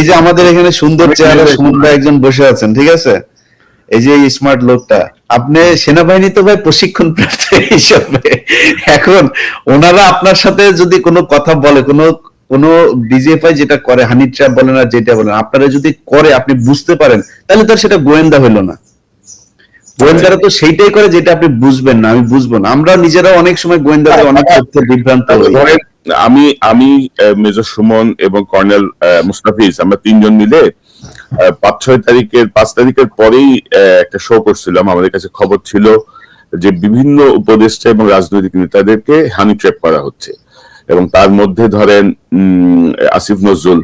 যে আমাদের এখানে সুন্দর চেহারা সুন্দর একজন বসে আছেন, ঠিক আছে, এই যে স্মার্ট লোকটা, আপনি সেনাবাহিনী তো ভাই প্রশিক্ষণ প্রাপ্ত হিসাবে, এখন ওনারা আপনার সাথে যদি কোনো কথা বলে, কোনো ডিজিএফআই যেটা করে, হানি ট্র্যাপ বলেন আর যেটা বলেন, আপনারা যদি করে আপনি বুঝতে পারেন, তাহলে তো সেটা গোয়েন্দা হইলো না। গোয়েন্দারা তো সেইটাই করে যেটা আপনি বুঝবেন না, আমি বুঝবো না। আমরা নিজেরা অনেক সময় গোয়েন্দাদের অনেক তথ্যে বিভ্রান্ত হই। আমি মেজর সুমন এবং কর্নেল মুস্তাফিজ, আমরা তিনজন মিলে 5 তারিখের পরেই একটা শো করছিলাম। আমাদের কাছে খবর ছিল যে বিভিন্ন উপদেষ্টা এবং রাজনৈতিক নেতাদেরকে হানি ট্র্যাপ করা হচ্ছে, এবং তার মধ্যে ধরেন আসিফ নজরুল,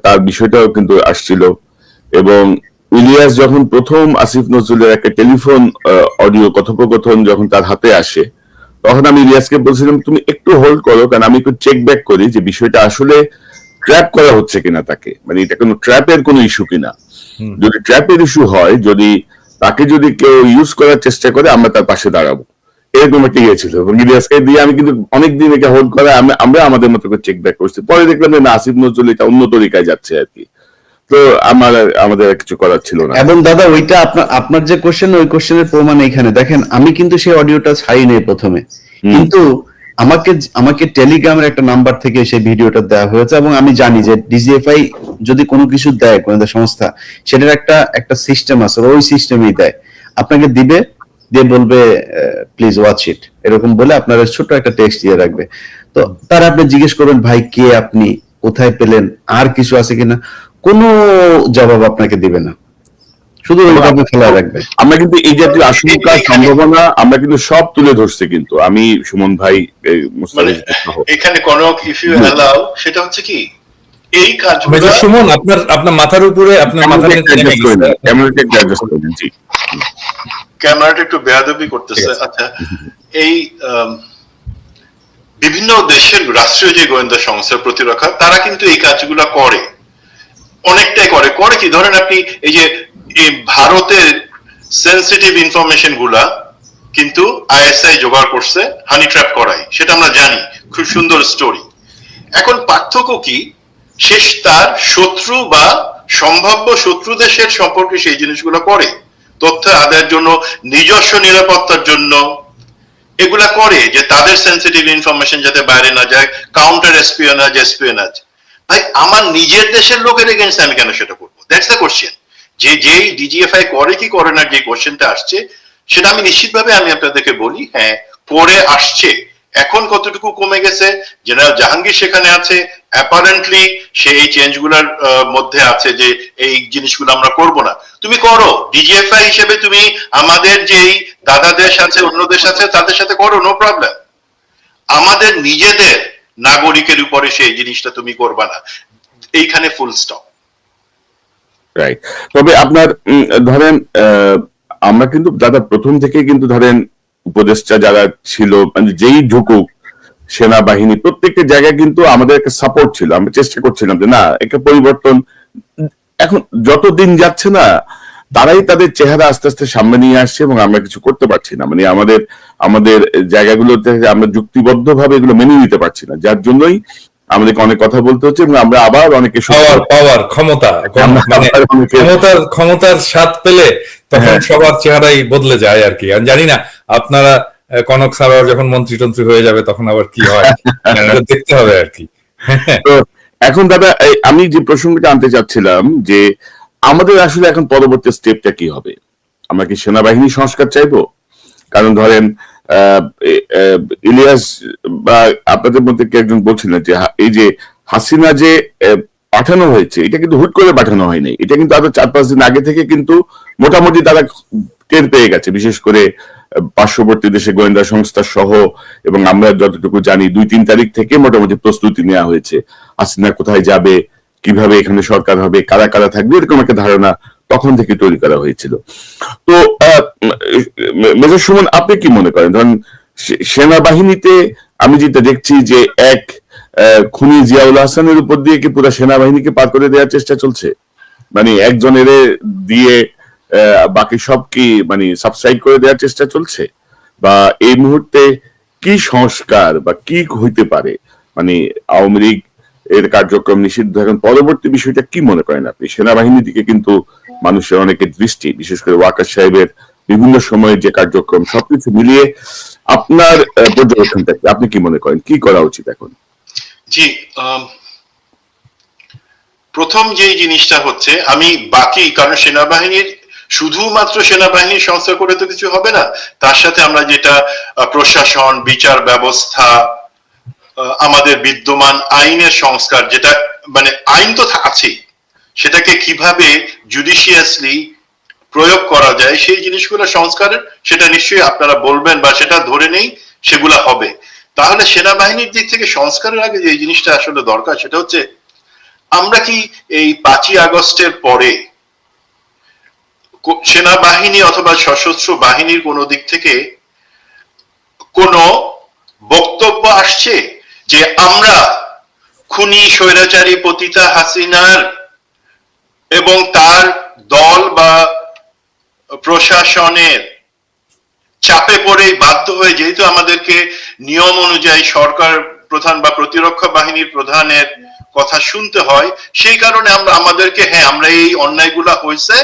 তার বিষয়টাও কিন্তু আসছিল। এবং ইলিয়াস যখন প্রথম আসিফ নজরুলের একটা টেলিফোন অডিও কথোপকথন যখন তার হাতে আসে, তখন আমি ইলিয়াসকে বলছিলাম তুমি একটু হোল্ড করো, কারণ আমি একটু চেক ব্যাক করি যে বিষয়টা আসলে ট্র্যাপ করা হচ্ছে কিনা তাকে, মানে এটা কোনো ট্র্যাপের কোনো ইস্যু কিনা। যদি ট্র্যাপের ইস্যু হয়, যদি তাকে যদি কেউ ইউজ করার চেষ্টা করে, আমরা তার পাশে দাঁড়াবো, এরকম একটা ইয়ে ছিল। এবং ইলিয়াসকে দিয়ে আমি কিন্তু অনেকদিন এটা হোল্ড করা, আমরা আমাদের মতো করে চেক ব্যাক করছি। পরে দেখলাম যে না, আসিফ নজরুল এটা অন্য তরিকায় যাচ্ছে আর কি। তো আমাদের কিছু করার ছিল না। এবং দাদা ওইটা আপনার যে কোশ্চেন, ওই কোশ্চেনের প্রমাণ এখানে দেখেন। আমি কিন্তু সেই অডিওটা ছাড়ি নাই প্রথমে, কিন্তু আমাকে টেলিগ্রামের একটা নাম্বার থেকে সেই ভিডিওটা দেওয়া হয়েছে, এবং আমি জানি যে ডিজিএফআই যদি কোনো কিছু দেয় গোয়েন্দা সংস্থা, সেটার একটা সিস্টেম আছে, ওই সিস্টেমেই দেয়। আপনাকে দিবে, দিয়ে বলবে প্লিজ ওয়াচ ইট, এরকম বলে আপনার ছোট একটা টেক্সট দিয়ে রাখবে। তো তার আপনি জিজ্ঞেস করবেন ভাই কে আপনি, কোথায় পেলেন, আর কিছু আছে কিনা, কোনো জবাব আপনাকে দিবে না, শুধু ওইভাবে ফেলা রাখবে। আমরা কিন্তু এই জাতীয় আশঙ্কা সম্ভাবনা আমরা কিন্তু সব তুলে ধরছি, কিন্তু আমি সুমন ভাই এখানে কনক, ইফ ইউ অ্যালাউ, সেটা হচ্ছে কি এই কাজগুলো সুমন আপনার মাথার উপরে, আপনার মাথার ক্যামেরাটা একটু বেয়াদবি করতেছে। আচ্ছা, এই বিভিন্ন দেশের রাষ্ট্রীয় যে গোয়েন্দা সংস্থার প্রতিরক্ষা, তারা কিন্তু এই কাজগুলো করে, অনেকটাই করে কি, ধরেন আপনি এই যে ভারতের সেন্সিটিভ ইনফরমেশন গুলা কিন্তু আইএসআই জোগাড় করছে হানি ট্র্যাপ করাই, সেটা আমরা জানি, খুব সুন্দর স্টোরি। এখন পার্থক্য কি, শেষ তার শত্রু বা সম্ভাব্য শত্রু দেশের সম্পর্কে সেই জিনিসগুলো করে, তথ্য আদায়ের জন্য, নিজস্ব নিরাপত্তার জন্য এগুলা করে, যে তাদের সেন্সিটিভ ইনফরমেশন যাতে বাইরে না যায়, কাউন্টার এসপিওনাজ। ভাই আমার নিজের দেশের লোকের এগেইনস্ট আমি কেন সেটা করবো? That's the question. যেই ডিজিএফআই করে কি করে না, যে কোশ্চেনটা আসছে, সেটা আমি নিশ্চিতভাবে আমি আপনাদেরকে বলি, হ্যাঁ করে আসছে। এখন কতটুকু কমে গেছে, জেনারেল জাহাঙ্গীর সেখানে আছে, অ্যাপারেন্টলি সে এই চেঞ্জ গুলার মধ্যে আছে যে এই জিনিসগুলো আমরা করব না। তুমি করো, ডিজিএফআই হিসেবে তুমি আমাদের যেই দাদা দেশ আছে, অন্য দেশ আছে, তাদের সাথে করো, নো প্রবলেম। আমাদের নিজেদের নাগরিকের উপরে সেই জিনিসটা তুমি করবা না, এইখানে ফুল স্টপ। রাইট। তবে আপনার ধরেন আমরা কিন্তু দাদা প্রথম থেকে কিন্তু ধরেন উপদেষ্টা যারা ছিল মানে যেই ঢুকুক সেনাবাহিনী প্রত্যেকটা জায়গায় কিন্তু আমাদের একটা সাপোর্ট ছিল, আমরা চেষ্টা করছিলাম যে না একটা পরিবর্তন। এখন যত দিন যাচ্ছে না তারাই তাদের চেহারা আস্তে আস্তে সামনে নিয়ে আসছে এবং আমরা কিছু করতে পারছি না, মানে আমাদের আমাদের জায়গাগুলোতে আমরা যুক্তিবদ্ধ ভাবে এগুলো মেনে নিতে পারছি না, যার জন্যই আমাদেরকে অনেক কথা বলতে হচ্ছে এবং আমরা আবার অনেকে পাওয়ার ক্ষমতা মানে ক্ষমতার স্বাদ পেলে তখন সবার চেহারাই বদলে যায় আর কি। আমি জানি না আপনারা কনক সারাওয়ার যখন মন্ত্রী টন্ত্রী হয়ে যাবে তখন আবার কি হয় দেখতে হবে আর কি। তো এখন দাদা আমি যে প্রসঙ্গটা আনতে চাচ্ছিলাম যে আমাদের আসলে এখন পরবর্তী স্টেপটা কি হবে? আমরা কি সেনাবাহিনী সংস্কার চাইবো? কারণ ধরেন ইলিয়াস বা আপনাদের মধ্যে কে একজন বলছিলেন যে এই যে হাসিনা যে পাঠানো হয়েছে এটা কিন্তু হুট করে পাঠানো হয়নি, এটা কিন্তু আরো 4-5 দিন আগে থেকে কিন্তু মোটামুটি তারা টের পেয়ে গেছে, বিশেষ করে পার্শ্ববর্তী দেশে গোয়েন্দা সংস্থা সহ, এবং আমরা যতটুকু জানি 2-3 তারিখ থেকে মোটামুটি প্রস্তুতি নেওয়া হয়েছে হাসিনা কোথায় যাবে, কিভাবে এখানে সরকার হবে, কারা কারা থাকবে, এরকম একটা ধারণা তখন থেকে তৈরি করা হয়েছিল। তো মেজর সুমন আপনি কি মনে করেন ধরেন সেনাবাহিনীতে আমি যেটা দেখছি যে এক খুনি জিয়াউল হাসানের উপর দিয়ে কি পুরো সেনাবাহিনীকে পার করে দেওয়ার চেষ্টা চলছে, মানে একজনের দিয়ে বাকি সব কি মানে সাবসাইড করে দেওয়ার চেষ্টা চলছে, বা এই মুহূর্তে কি সংস্কার বা কি হইতে পারে, মানে আওয়ামী লীগ এর কার্যক্রম নিষিদ্ধ এখন পরবর্তী বিষয়টা কি মনে করেন আপনি? সেনাবাহিনীর দিকে কিন্তু মানুষের অনেকের দৃষ্টি, বিশেষ করে ওয়াকার সাহেবের বিভিন্ন সময়ের যে কার্যক্রম সবকিছু মিলিয়ে আপনার পর্যবেক্ষণটা আপনি কি মনে করেন কি করা উচিত এখন? জি, প্রথম যে জিনিসটা হচ্ছে আমি বাকি, কারণ সেনাবাহিনীর শুধুমাত্র সেনাবাহিনীর সংস্কার করে তো কিছু হবে না, তার সাথে আমরা যেটা প্রশাসন, বিচার ব্যবস্থা, আমাদের বিদ্যমান আইনের সংস্কার, যেটা মানে আইন তো আছেই, সেটাকে কিভাবে জুডিশিয়াসলি প্রয়োগ করা যায় সেই জিনিসগুলো সংস্কারের, সেটা নিশ্চয়ই আপনারা বলবেন বা সেটা ধরে নেই সেগুলা হবে। তাহলে সেনাবাহিনীর দিক থেকে সংস্কারের আগে যে জিনিসটা আসলে দরকার সেটা হচ্ছে আমরা কি এই 5ই আগস্টের পরে সেনাবাহিনী অথবা সশস্ত্র বাহিনীর কোন দিক থেকে কোন বক্তব্য আসছে যে আমরা খুনি স্বৈরাচারী পতিতা হাসিনার এবং তার দল বা প্রশাসনের চাপে পড়ে বাধ্য হয়ে, যেহেতু আমাদেরকে নিয়ম অনুযায়ী সরকার প্রধান বা প্রতিরক্ষা বাহিনীর প্রধানের কথা শুনতে হয়, সেই কারণে আমরা আমাদেরকে আমরা এই অন্যায়গুলা হয়েছে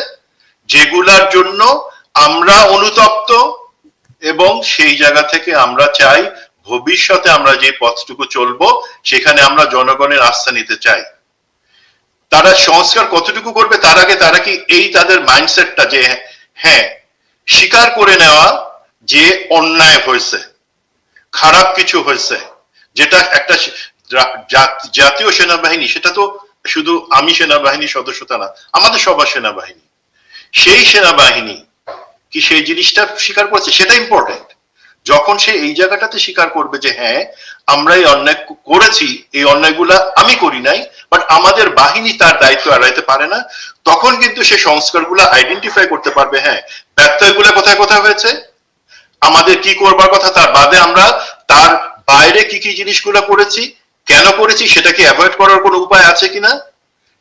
যেগুলার জন্য আমরা অনুতপ্ত, এবং সেই জায়গা থেকে আমরা চাই ভবিষ্যতে আমরা যে পথটুকু চলবো সেখানে আমরা জনগণের আস্থা নিতে চাই। তারা সংস্কার কতটুকু করবে তার আগে তারা কি এই তাদের মাইন্ডসেটটা যে স্বীকার করে নেওয়া যে অন্যায় হয়েছে, খারাপ কিছু হয়েছে, যেটা একটা জাতীয় সেনাবাহিনী, সেটা তো শুধু আমি সেনাবাহিনীর সদস্যতা না, আমাদের সবার সেনাবাহিনী, সেই সেনাবাহিনী কি সেই জিনিসটা স্বীকার করেছে, সেটা ইম্পর্টেন্ট। যখন সে এই জায়গাটাতে স্বীকার করবে যে আমরা এই অন্যায় করেছি, এই অন্যায়গুলা আমি করি নাই, বাট আমাদের বাহিনী তার দায়িত্ব এড়াইতে পারে না, তখন কিন্তু সে সংস্কারগুলা আইডেন্টিফাই করতে পারবে ব্যত্যয়গুলো কোথায় কোথায় হয়েছে, আমাদের কি করবার কথা, তার বাদে আমরা তার বাইরে কি কি জিনিসগুলো করেছি, কেন করেছি, সেটাকে অ্যাভয়েড করার কোনো উপায় আছে কিনা,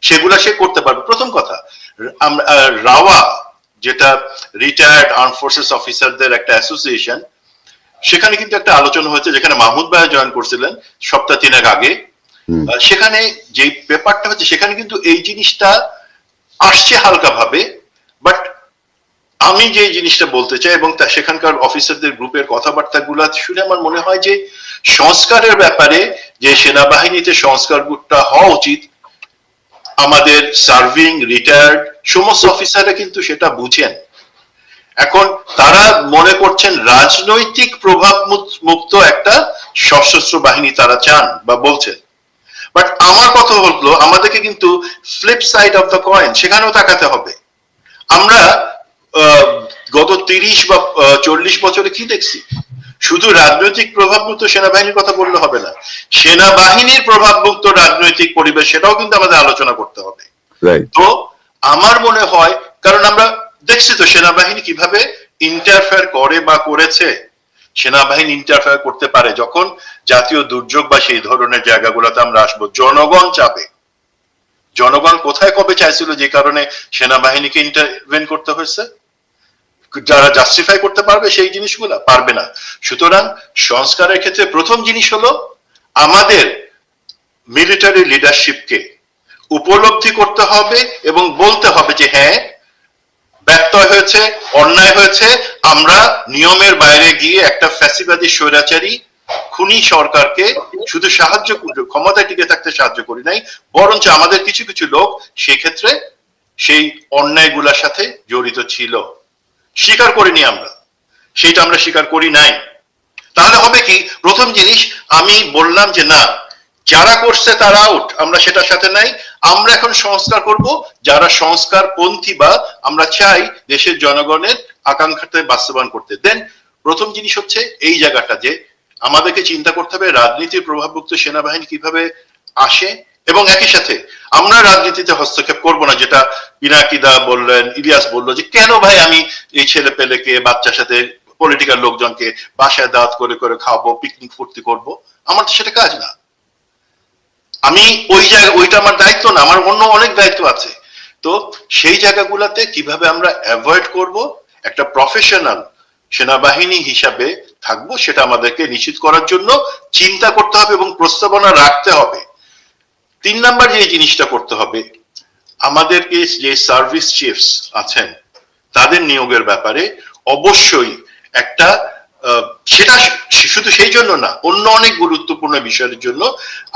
সেগুলা সে করতে পারবে। প্রথম কথা, রাওয়া যেটা রিটায়ার্ড আর্ম ফোর্সেস অফিসারদের একটা অ্যাসোসিয়েশন, সেখানে কিন্তু একটা আলোচনা হয়েছে যেখানে মাহমুদ ভাই জয়েন করছিলেন সপ্তাহ 3 আগে। সেখানে যে পেপারটা হচ্ছে সেখানে কিন্তু এই জিনিসটা আসছে হালকা ভাবে, বাট আমি যে জিনিসটা বলতে চাই এবং সেখানকার অফিসারদের গ্রুপের কথাবার্তা গুলা শুনে আমার মনে হয় যে সংস্কারের ব্যাপারে যে সেনাবাহিনীতে সংস্কারটা হওয়া উচিত, আমাদের সার্ভিং রিটায়ার্ড সমস্ত অফিসাররা কিন্তু সেটা বুঝেন। এখন তারা মনে করছেন রাজনৈতিক প্রভাব মুক্ত একটা সশস্ত্র বাহিনী তারা চান বা বলছেন, বাট আমার কথা হলো আমাদেরকে কিন্তু flip side of the coin সেখানেও তাকাতে হবে। আমরা গত 30 বা 40 বছরে কি দেখছি, শুধু রাজনৈতিক প্রভাবমুক্ত সেনাবাহিনীর কথা বললে হবে না, সেনাবাহিনীর প্রভাবমুক্ত রাজনৈতিক পরিবেশ সেটাও কিন্তু আমাদের আলোচনা করতে হবে। তো আমার মনে হয়, কারণ আমরা দেখছি তো সেনাবাহিনী কিভাবে ইন্টারফেয়ার করে বা করেছে। সেনাবাহিনী ইন্টারফেয়ার করতে পারে যখন জাতীয় দুর্যোগ বা সেই ধরনের জায়গাগুলোতে আমরা আসবো, জনগণ চাবে। জনগণ কোথায় কবে চাইছিল যে কারণে সেনাবাহিনীকে ইন্টারভেন করতে হয়েছে? যারা জাস্টিফাই করতে পারবে সেই জিনিসগুলা পারবে না। সুতরাং সংস্কারের ক্ষেত্রে প্রথম জিনিস হলো আমাদের মিলিটারি লিডারশিপকে উপলব্ধি করতে হবে এবং বলতে হবে যে হ্যাঁ, ব্যত্যয় হয়েছে, অন্যায় হয়েছে, আমরা নিয়মের বাইরে গিয়ে একটা ফ্যাসিবাদী স্বৈরাচারী খুনি সরকারকে শুধু সাহায্য করি, ক্ষমতায় টিকে থাকতে সাহায্য করি নাই, বরঞ্চ আমাদের কিছু কিছু লোক সেক্ষেত্রে সেই অন্যায়গুলোর সাথে জড়িত ছিল। স্বীকার করিনি আমরা, সেটা আমরা স্বীকার করি নাই। তাহলে হবে কি, প্রথম জিনিস আমি বললাম যে না, যারা করছে তারা আউট, আমরা সেটার সাথে নাই। আমরা এখন সংস্কার করব যারা সংস্কার পন্থী বা আমরা চাই দেশের জনগণের আকাঙ্ক্ষাতে বাস্তবায়ন করতে। দেন প্রথম জিনিস হচ্ছে এই জায়গাটা যে আমাদেরকে চিন্তা করতে হবে রাজনীতির প্রভাবমুক্ত সেনাবাহিনী কিভাবে আসে, এবং একই সাথে আমরা রাজনীতিতে হস্তক্ষেপ করব না, যেটা পিনাকিদা বললেন, ইলিয়াস বললো যে কেন ভাই আমি এই ছেলে পেলেকে বাচ্চার সাথে পলিটিক্যাল লোকজনকে বাসায় দাওয়াত করে করে খাওয়াবো, পিকনিক ফুর্তি করব। আমার তো সেটা কাজ না। আমি ওই জায়গা, ওইটা আমার দায়িত্ব না, আমার অন্য অনেক দায়িত্ব আছে। তো সেই জায়গাগুলোতে কিভাবে আমরা অ্যাভয়েড করব, একটা প্রফেশনাল সেনাবাহিনী হিসাবে থাকবো, সেটা আমাদেরকে নিশ্চিত করার জন্য চিন্তা করতে হবে এবং প্রস্তাবনা রাখতে হবে। 3 নাম্বার যে জিনিসটা করতে হবে, আমাদেরকে যে সার্ভিস চিফস আছেন তাদের নিয়োগের ব্যাপারে অবশ্যই একটা, সেটা শুধু সেই জন্য না, অন্য অনেক গুরুত্বপূর্ণ বিষয়ের জন্য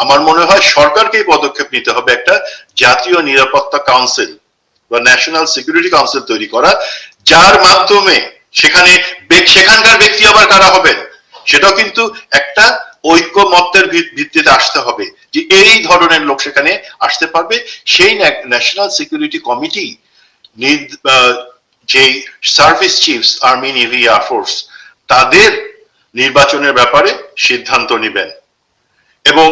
আমার মনে হয় সরকারকে পদক্ষেপ নিতে হবে একটা জাতীয় নিরাপত্তা কাউন্সিল বা ন্যাশনাল সিকিউরিটি কাউন্সিল তৈরি করা, যার মাধ্যমে সেখানকার ব্যক্তি আবার কারা হবেন সেটাও কিন্তু একটা ঐক্যমত্যের ভিত্তিতে আসতে হবে যে এই ধরনের লোক সেখানে আসতে পারবে। সেই ন্যাশনাল সিকিউরিটি কমিটি যে service chiefs, army, navy, air force, তাদের নির্বাচনের ব্যাপারে সিদ্ধান্ত নেবেন। এবং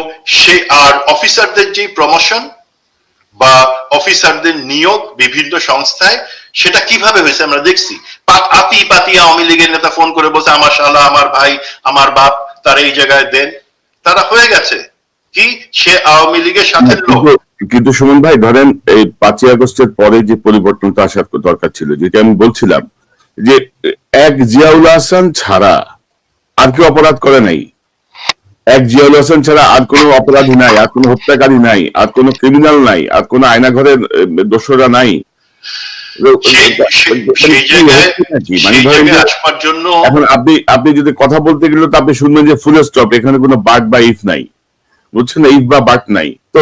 আর অফিসারদের যে প্রমোশন বা অফিসারদের নিয়োগ বিভিন্ন সংস্থায়, সেটা কিভাবে হয়েছে আমরা দেখছি। পাতি আওয়ামী লীগের নেতা ফোন করে বলছে আমার শালা, আমার ভাই, আমার বাপ, তারা এই জায়গায় দেন, তারা হয়ে গেছে কি সে আওয়ামী লীগের সাথে লোক। কিন্তু সুমন ভাই, ধরেন এই 5ই আগস্টের পরে যে পরিবর্তনটা আসার দরকার ছিল, যেটা আমি বলছিলাম যে এক জিয়াউল হাসান ছাড়া আর কেউ অপরাধ করে নাই। এক জিয়াউল হাসান ছাড়া আর কোনো অপরাধী নাই, আর কোনো হত্যাকারী নাই, আর কোনো ক্রিমিনাল নাই, আর কোনো আয়নাঘরের দোষরা নাই। এখন আপনি যদি কথা বলতে গেলে তো আপনি শুনবেন যে ফুল স্টপ, এখানে কোনো বাট বা ইফ নাই, বুঝছেন, ইফ বা বাট নাই। তো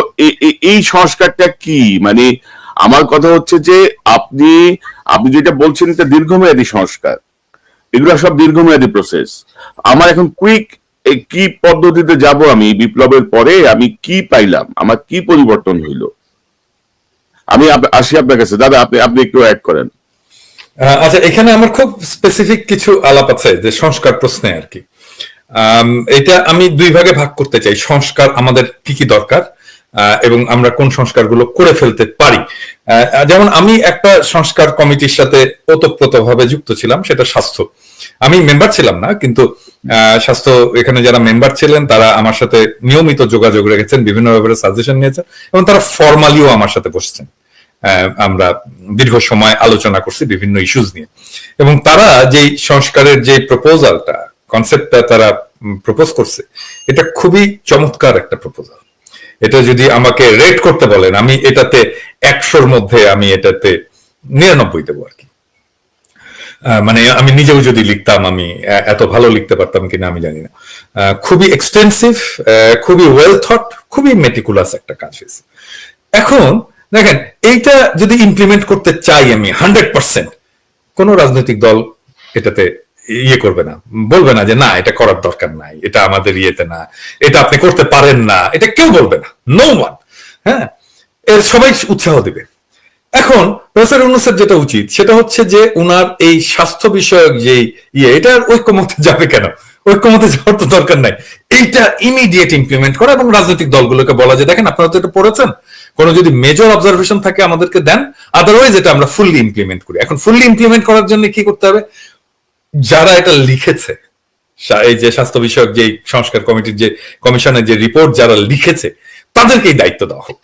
এই সংস্কারটা কি, মানে আমার কথা হচ্ছে যে আপনি যেটা বলছেন এটা দীর্ঘমেয়াদী সংস্কার, এগুলো সব দীর্ঘমেয়াদী প্রসেস। আমার এখন কুইক কি পদ্ধতিতে যাব, আমি বিপ্লবের পরে আমি কি পাইলাম, আমার কি পরিবর্তন হইল, আমি আসি আপনার কাছে। দাদা আপনি একটু অ্যাড করেন। আচ্ছা, এখানে আমার খুব স্পেসিফিক কিছু আলাপ আছে যে সংস্কার প্রশ্নে আর কি। এটা আমি 2 ভাগে ভাগ করতে চাই, সংস্কার আমাদের কি কি দরকার এবং আমরা কোন সংস্কারগুলো করে ফেলতে পারি। যেমন আমি একটা সংস্কার কমিটির সাথে ওতপ্রোতভাবে যুক্ত ছিলাম, সেটা স্বাস্থ্য। আমি মেম্বার ছিলাম না, কিন্তু স্বাস্থ্য এখানে যারা মেম্বার ছিলেন তারা আমার সাথে নিয়মিত যোগাযোগ রেখেছেন, বিভিন্ন ব্যাপারে সাজেশন নিয়েছেন এবং তারা ফর্মালিও আমার সাথে বসেছেন। আমরা দীর্ঘ সময় আলোচনা করছি বিভিন্ন ইস্যুজ নিয়ে, এবং তারা যে সংস্কারের যে প্রপোজালটা, কনসেপ্টটা তারা প্রপোজ করছে, এটা খুবই চমৎকার একটা প্রপোজাল। এটা যদি আমাকে রেট করতে বলেন, আমি এটাতে 100-র মধ্যে আমি এটাতে 99 দেবো আর কি। মানে আমি নিজেও যদি লিখতাম আমি এত ভালো লিখতে পারতাম কিনা আমি জানি না। খুবই এক্সটেন্সিভ, খুবই ওয়েল থট, খুবই মেটিকুলাস একটা কাজ হয়েছে। এখন দেখেন, এইটা যদি ইমপ্লিমেন্ট করতে চাই আমি 100%, কোন রাজনৈতিক দল এটাতে ইয়ে করবে না, বলবে না যে না এটা করার দরকার নাই, এটা আমাদের ইয়েতে না, এটা আপনি করতে পারেন না, এটা কেউ বলবে না, নো ওয়ান। হ্যাঁ, সবাই উৎসাহ দিবে। এখন প্রফেসর ইউনূসের যেটা উচিত সেটা হচ্ছে যে উনার এই স্বাস্থ্য বিষয়ক যে এটার ঐক্যমতে যাবে কেন? ঐক্যমতে যাওয়ার তো দরকার নাই, এইটা ইমিডিয়েট ইমপ্লিমেন্ট করা এবং রাজনৈতিক দলগুলোকে বলা যে দেখেন আপনারা তো এটা পড়েছেন, কোনো যদি মেজর অবজারভেশন থাকে আমাদেরকে দেন, আদারওয়াইজ এটা আমরা ফুললি ইমপ্লিমেন্ট করি। এখন ফুললি ইমপ্লিমেন্ট করার জন্য কি করতে হবে? যারা এটা লিখেছে, এই যে স্বাস্থ্য বিষয়ক যে সংস্কার কমিটির যে কমিশনের যে রিপোর্ট যারা লিখেছে, তাদেরকেই দায়িত্ব দেওয়া হোক।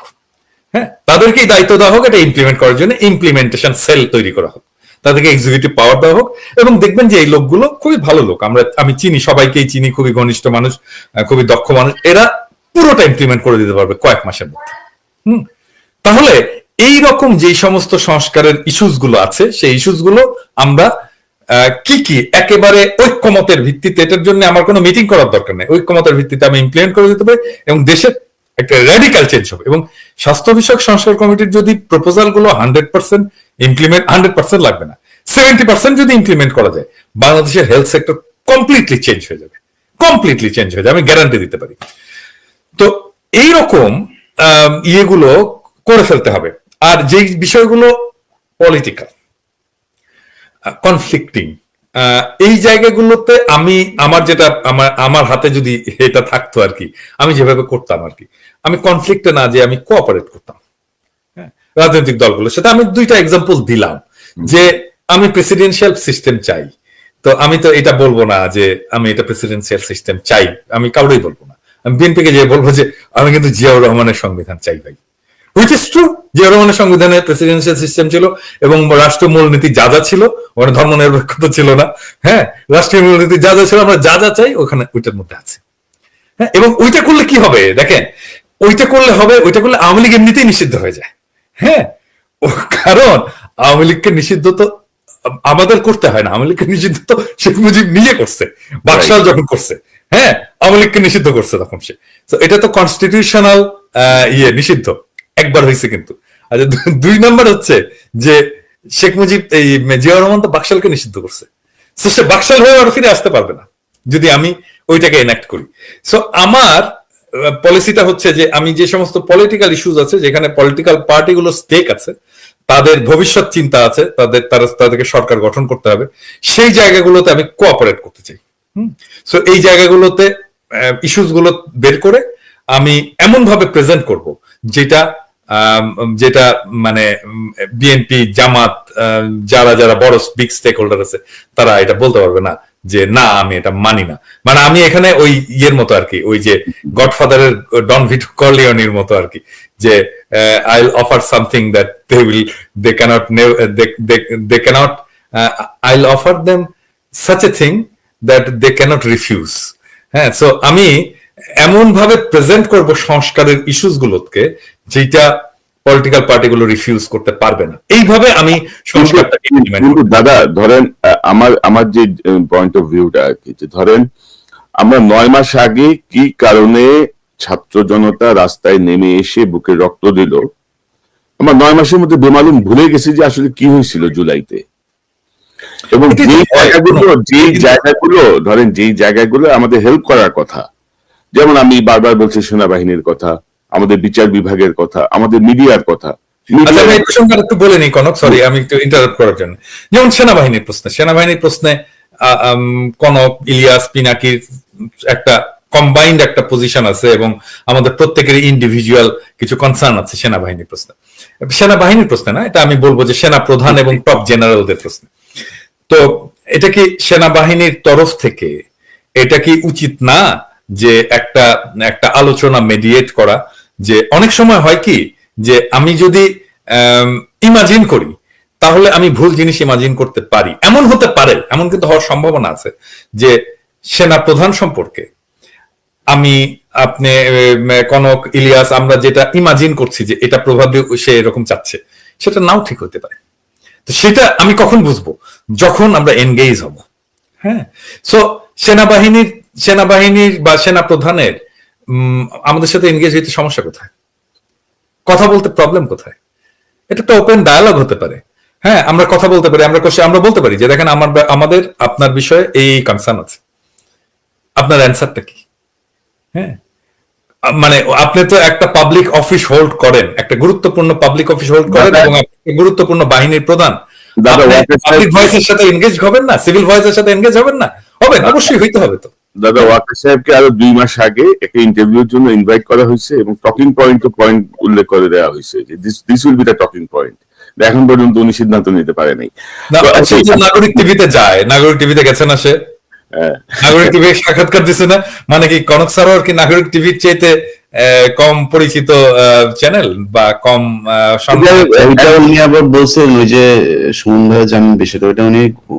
হ্যাঁ, তাদেরকেই দায়িত্ব দেওয়া হোক এটা ইমপ্লিমেন্ট করার জন্য, ইমপ্লিমেন্টেশন সেল তৈরি করা হোক, তাদেরকে এক্সিকিউটিভ পাওয়ার দেওয়া হোক। এবং দেখবেন যে এই লোকগুলো খুবই ভালো লোক, আমি চিনি, সবাইকেই চিনি, খুবই ঘনিষ্ঠ মানুষ, খুবই দক্ষ মানুষ, এরা পুরোটা ইমপ্লিমেন্ট করে দিতে পারবে কয়েক মাসের মধ্যে। তাহলে এই রকম যে সমস্ত সংস্কারের ইস্যুস গুলো আছে, সেই ইস্যুস গুলো আমরা কি কি একেবারে ঐক্যমতের ভিত্তিতে, এটার জন্য আমার কোনো মিটিং করার দরকার নেই, ঐক্যমতের ভিত্তিতে আমি ইমপ্লিমেন্ট করে দিতে পারি এবং দেশের একটা র্যাডিক্যাল চেঞ্জ হবে। এবং স্বাস্থ্য বিষয়ক সংস্কার কমিটির যদি প্রপোজাল গুলো 100% ইমপ্লিমেন্ট, 100% লাগবে না, 70% যদি ইমপ্লিমেন্ট করা যায়, বাংলাদেশের হেলথ সেক্টর কমপ্লিটলি চেঞ্জ হয়ে যাবে, কমপ্লিটলি চেঞ্জ হয়ে যাবে, আমি গ্যারান্টি দিতে পারি। তো এইরকম ইয়েগুলো করে ফেলতে হবে। আর যে বিষয়গুলো পলিটিক্যাল, কনফ্লিক্টিং, এই জায়গাগুলোতে আমি আমার হাতে যদি এটা থাকতো আর কি, আমি যেভাবে করতাম আর কি, আমি কনফ্লিক্টে না যে আমি কোঅপারেট করতাম। হ্যাঁ, রাজনৈতিক দলগুলোর সাথে আমি দুইটা এক্সাম্পল দিলাম যে আমি প্রেসিডেন্সিয়াল সিস্টেম চাই, তো আমি তো এটা বলবো না যে আমি এটা প্রেসিডেন্সিয়াল সিস্টেম চাই, আমি কাউরেই বলবো না। আমি বিএনপিকে যে বলবো যে আমি কিন্তু জিয়াউর রহমানের সংবিধান চাই ভাই, হুইচ ইজ ট্রু। জিয়াউর রহমানের সংবিধানে প্রেসিডেন্সিয়াল সিস্টেম ছিল এবং রাষ্ট্রীয় মূলনীতি যা যা ছিল, ওখানে ধর্ম নিরপেক্ষতা ছিল না। হ্যাঁ, রাষ্ট্রীয় মূলনীতি যা যা ছিল, আমরা যা যা চাই ওখানে ওইটার মধ্যে আছে। হ্যাঁ, এবং ওইটা করলে কি হবে দেখেন, ওইটা করলে আওয়ামী লীগ এমনিতেই নিষিদ্ধ হয়ে যায়। হ্যাঁ, কারণ আওয়ামী লীগকে নিষিদ্ধ তো আমাদের করতে হয় না, আওয়ামী লীগকে নিষিদ্ধ তো শেখ মুজিব নিজে করছে, বাকশাল যখন করছে। হ্যাঁ, আওয়ামী লীগকে নিষিদ্ধ করছে তখন সে। তো এটা তো কনস্টিটিউশনাল নিষিদ্ধ একবার হয়েছে কিন্তু। আচ্ছা, 2 নম্বর হচ্ছে যে শেখ মুজিব এই জিয়াউর রহমান তো বাকশালকে নিষিদ্ধ করছে, সো সে বাকশাল হয়ে আর ফিরে আসতে পারবে না যদি আমি ওইটাকে এনাক্ট করি। সো আমার পলিসিটা হচ্ছে যে আমি যে সমস্ত পলিটিক্যাল ইস্যুস আছে, যেখানে পলিটিক্যাল পার্টিগুলো স্টেক আছে, তাদের ভবিষ্যৎ চিন্তা আছে, তাদেরকে সরকার গঠন করতে হবে, সেই জায়গাগুলোতে আমি কোঅপারেট করতে চাই। সো এই জায়গাগুলোতে ইস্যুস গুলো বের করে আমি এমন ভাবে প্রেজেন্ট করব যেটা মানে বিএনপি, জামাত, যারা যারা বড় বিগ স্টেক হোল্ডার আছে, তারা এটা বলতে পারবে না যে না আমি এটা মানি না। মানে আমি এখানে ওই ইয়ের মতো আর কি, ওই যে গডফাদারের ডন ভিটো কর্লিওনির মতো আর কি, যে I'll offer something that they cannot I'll offer them such a thing that they cannot refuse. হ্যাঁ, সো আমি এমন ভাবে প্রেজেন্ট করব সংস্কারের ইস্যুস গুলোকে যেটা পলিটিক্যাল পার্টিগুলো রিফিউজ করতে পারবে না। এইভাবে আমি সংস্কারটা ইমপ্লিমেন্ট করব। দাদা ধরেন আমার যে পয়েন্ট অফ ভিউটা আর কি, যে ধরেন আমরা 9 মাস আগে কি কারণে ছাত্র জনতা রাস্তায় নেমে এসে বুকে রক্ত দিল, আমরা 9 মাসের মধ্যে বেমালুম ভুলে গেছি যে আসলে কি হয়েছিল জুলাইতে। এবং যেই জায়গাগুলো আমাদের হেল্প করার কথা, যেমন আমি বারবার বলছি সেনাবাহিনীর কথা, আমাদের বিচার বিভাগের কথা, আমাদের মিডিয়ার কথা। আচ্ছা, আমি এই প্রসঙ্গে একটু বলে নিই কনক, সরি আমি একটু ইন্টারাপ্ট করার জন্য। যেমন সেনাবাহিনীর প্রশ্নে কনক, ইলিয়াস, পিনাকির একটা কম্বাইন্ড একটা পজিশন আছে এবং আমাদের প্রত্যেকের ইন্ডিভিজুয়াল কিছু কনসার্ন আছে সেনাবাহিনীর প্রশ্নে না, এটা আমি বলবো যে সেনা প্রধান এবং টপ জেনারেলদের প্রশ্নে। তো এটা কি সেনাবাহিনীর তরফ থেকে এটা কি উচিত না যে একটা আলোচনা মেডিয়েট করা? যে অনেক সময় হয় কি যে আমি যদি ইমাজিন করি তাহলে আমি ভুল জিনিস ইমাজিন করতে পারি, এমন হতে পারে, এমন কিন্তু হওয়ার সম্ভাবনা আছে যে সেনা প্রধান সম্পর্কে আপনি কনক, ইলিয়াস, আমরা যেটা ইমাজিন করছি যে এটা প্রভাবে সে এরকম চাচ্ছে, সেটা নাও ঠিক হতে পারে। তো সেটা আমি কখন বুঝবো? যখন আমরা এনগেজ হব। হ্যাঁ, সো সেনাবাহিনীর বা সেনা প্রধানের আমাদের সাথে এনগেজ হইতে সমস্যা কোথায়? কথা বলতে প্রবলেম কোথায়? এটা একটা ওপেন ডায়ালগ হতে পারে। হ্যাঁ, আমরা কথা বলতে পারি, আমরা বলতে পারি যে দেখেন আমাদের আপনার বিষয়ে এই কনসার্ন আছে, আপনার অ্যান্সারটা কি? হ্যাঁ, মানে আপনি তো একটা পাবলিক অফিস হোল্ড করেন, একটা গুরুত্বপূর্ণ পাবলিক অফিস হোল্ড করেন এবং গুরুত্বপূর্ণ বাহিনীর প্রধান, পাবলিক ভয়েসের সাথে এনগেজ হবেন না? সিভিল ভয়েসের সাথে এনগেজ হবেন না? হবেন, অবশ্যই হইতে হবে। তো দাদা ওয়াকার সাহেবকে আরো 2 মাস আগে একটা ইন্টারভিউর জন্য ইনভাইট করা হয়েছে এবং টকিং পয়েন্ট উল্লেখ করে দেওয়া হয়েছে যে this will be the talking point. এখন পর্যন্ত উনি সিদ্ধান্ত নিতে পারে নাই। নাগরিক টিভিতে যায়, নাগরিক টিভিতে গেছে না সে, নাগরিক টিভি সাক্ষাৎকার দিচ্ছে না, মানে কি কনক সারোয়ার কি নাগরিক টিভির চাইতে কম পরিচিত চ্যানেল বা কম উনি আবার বলছেন ওই যে সুমন ভাই জানেন বিষয়টা, ওইটা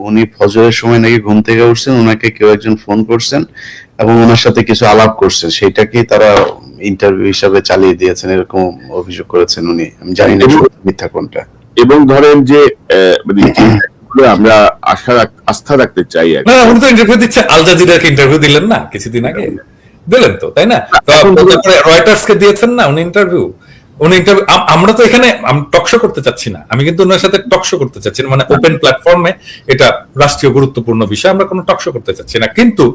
উনি ফজরের সময় নাকি ঘুম থেকে উঠছেন, ওনাকে কেউ একজন ফোন করছেন এবং ওনার সাথে কিছু আলাপ করছেন, সেইটাকে তারা ইন্টারভিউ হিসাবে চালিয়ে দিয়েছেন, এরকম অভিযোগ করেছেন উনি। আমি জানি না মিথ্যা কোনটা। এবং ধরেন যে আমরা আস্থা রাখতে চাই। উনি তো ইন্টারভিউ দিচ্ছে, আল জাজিরাকে ইন্টারভিউ দিলেন না কিছুদিন আগে, দিলেন তো, তাই না? রয়টার্স কে দিয়েছেন না উনি ইন্টারভিউ। আমরা তো এখানে টকশো করতে চাচ্ছি না, আমি কিন্তু ওনার সাথে টকশো করতে চাচ্ছি না, মানে ওপেন প্ল্যাটফর্মে এটা রাষ্ট্রীয় গুরুত্বপূর্ণ বিষয়, আমরা কোনো টকশো করতে চাচ্ছি না। কিন্তু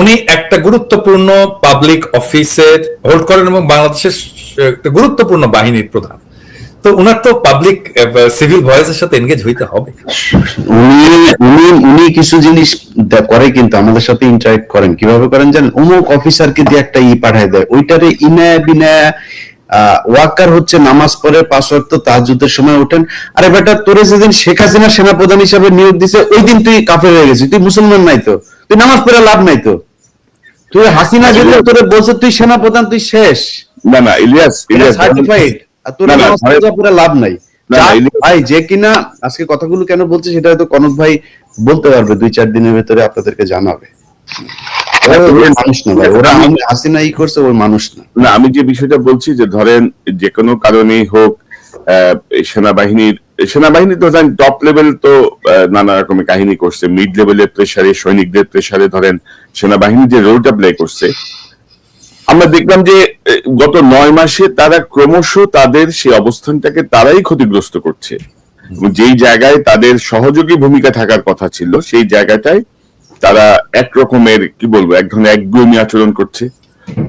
উনি একটা গুরুত্বপূর্ণ পাবলিক অফিসে হোল্ড করেন এবং বাংলাদেশের একটা গুরুত্বপূর্ণ বাহিনীর প্রধান, তো উনার তো পাবলিক সিভিল ভয়েসের সাথে এনগেজ হইতে হবে। উনি কিছু জিনিস করে কিন্তু আমাদের সাথে ইন্টারঅ্যাক্ট করেন, কিভাবে করেন জানেন? অমুক অফিসারকে দিয়ে একটা পাঠায় দেয়, ওইটারে ইনায়া বিনায়া ওয়াকার হচ্ছে নামাজ পড়ে 5 ওয়াক্ত তাহাজ্জুদের সময় ওঠেন। আরে বেটা, তোরে যেদিন শেখ হাসিনা সেনাপ্রধান হিসেবে নিয়োগ দিছে ওই দিন তুই কাফের হয়ে গেছিস, তুই মুসলমান নাই তো, তুই নামাজ পড়ে লাভ নাই তো, তুই হাসিনা যেদিন তোরে বলছে তুই সেনাপ্রধান তুই শেষ। না না ইলিয়াস সার্টিফাইড, আর তোর নামাজ পড়ে পুরো লাভ নাই। ভাই যে কিনা আজকে কথাগুলো কেন বলছে সেটা হয়তো কনক ভাই বলতে পারবে 2-4 দিনের ভেতরে, আপনাদেরকে জানাবে। মানুষ না ভাই, ওরা হাসিনা করছে, ওই মানুষ না। না, আমি যে বিষয়টা বলছি যে ধরেন যে কোনো কারণেই হোক সেনাবাহিনী তো জানেন টপ লেভেল তো নানা রকমের কাহিনী করছে, মিড লেভেলের প্রেসারে, সৈনিকদের প্রেসারে ধরেন সেনাবাহিনী যে রোলটা প্লে করছে, আমরা দেখলাম যে গত 9 মাসে তারা ক্রমশ তাদের সেই অবস্থানটাকে তারাই ক্ষতিগ্রস্ত করছে। যেই জায়গায় তাদের সহযোগী ভূমিকা থাকার কথা ছিল সেই জায়গাটায় তারা একরকমের কি বলবো এক ধরনের একগুঁয়েমি আচরণ করছে।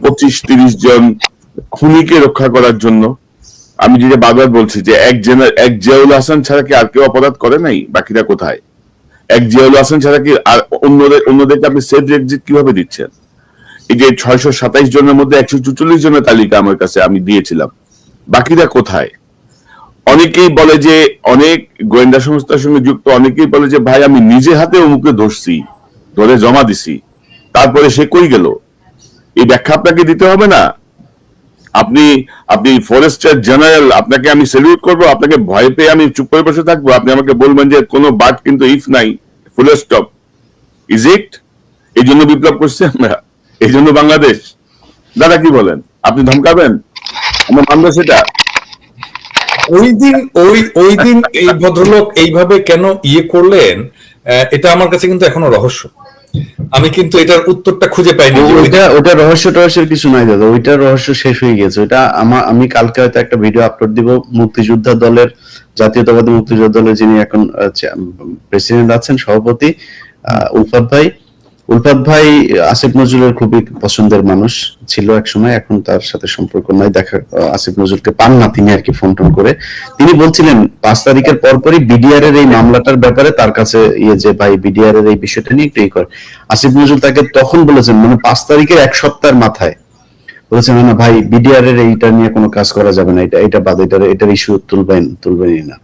25-30 জন খুনিকে রক্ষা করার জন্য, আমি যেটা বারবার বলছি যে এক জিয়াউল হাসান ছাড়া কি আর কেউ অপরাধ করে নাই? বাকিরা কোথায়? এক জিয়াউল হাসান ছাড়া কি আর অন্যদেরকে আপনি সেফ এক্সিট কিভাবে দিচ্ছেন? এই যে 627 জনের মধ্যে 144 জনের তালিকা আমার কাছে আমি দিয়েছিলাম, বাকিরা কোথায়? অনেকেই বলে যে, অনেক গোয়েন্দা সংস্থার সঙ্গে যুক্ত অনেকেই বলে যে ভাই আমি নিজে হাতে অমুকে ধরে জমা দিছি, তারপরে সে কই গেল? এই ব্যাখ্যা আপনাকে দিতে হবে না? আপনি ফরেস্টার জেনারেল, আপনাকে আমি স্যালুট করবো, আপনাকে ভয় পেয়ে আমি চুপ করে বসে থাকবো? আপনি আমাকে বলবেন যে কোনো বাট কিন্তু ইফ নাই, ফুল স্টপ, ইজ ইট? এই জন্য বিপ্লব করছি আমরা, এই জন্য বাংলাদেশ। দাদা কি বলেন? আপনি ধমকাবেন? আমরা মানব সেটা? ওই দিন এই ভদ্রলোক এইভাবে কেন করলেন, এটা আমার কাছে কিন্তু এখনো রহস্য। আমি কিন্তু এটার উত্তরটা খুঁজে পাইনি। ওটা রহস্যের কিছু নাই দাদা, ওইটা রহস্য শেষ হয়ে গেছে। ওইটা আমি কালকে হয়তো একটা ভিডিও আপলোড দিব। মুক্তিযোদ্ধা দলের, জাতীয়তাবাদী মুক্তিযোদ্ধা দলের যিনি এখন প্রেসিডেন্ট আছেন, সভাপতি উলফাত ভাই আসিফ নজরুলের খুবই পছন্দের মানুষ ছিল এক সময়, এখন তার সাথে সম্পর্ক নাই, দেখা আসিফ নজরুলকে পান না তিনি আর কি, ফোন টোন করে। তিনি বলছিলেন 5 তারিখের পরপরই বিডিআর এর এই মামলাটার ব্যাপারে তার কাছে যে ভাই বিডিআর এর এই বিষয়টা নিয়ে একটু করে। আসিফ নজরুল তাকে তখন বলেছেন, মানে 5 তারিখের 1 সপ্তাহের মাথায় বলেছেন, না ভাই বিডিআর এর এইটা নিয়ে কোনো কাজ করা যাবে না, এটা বাদ, এটার ইস্যু তুলবেনই না,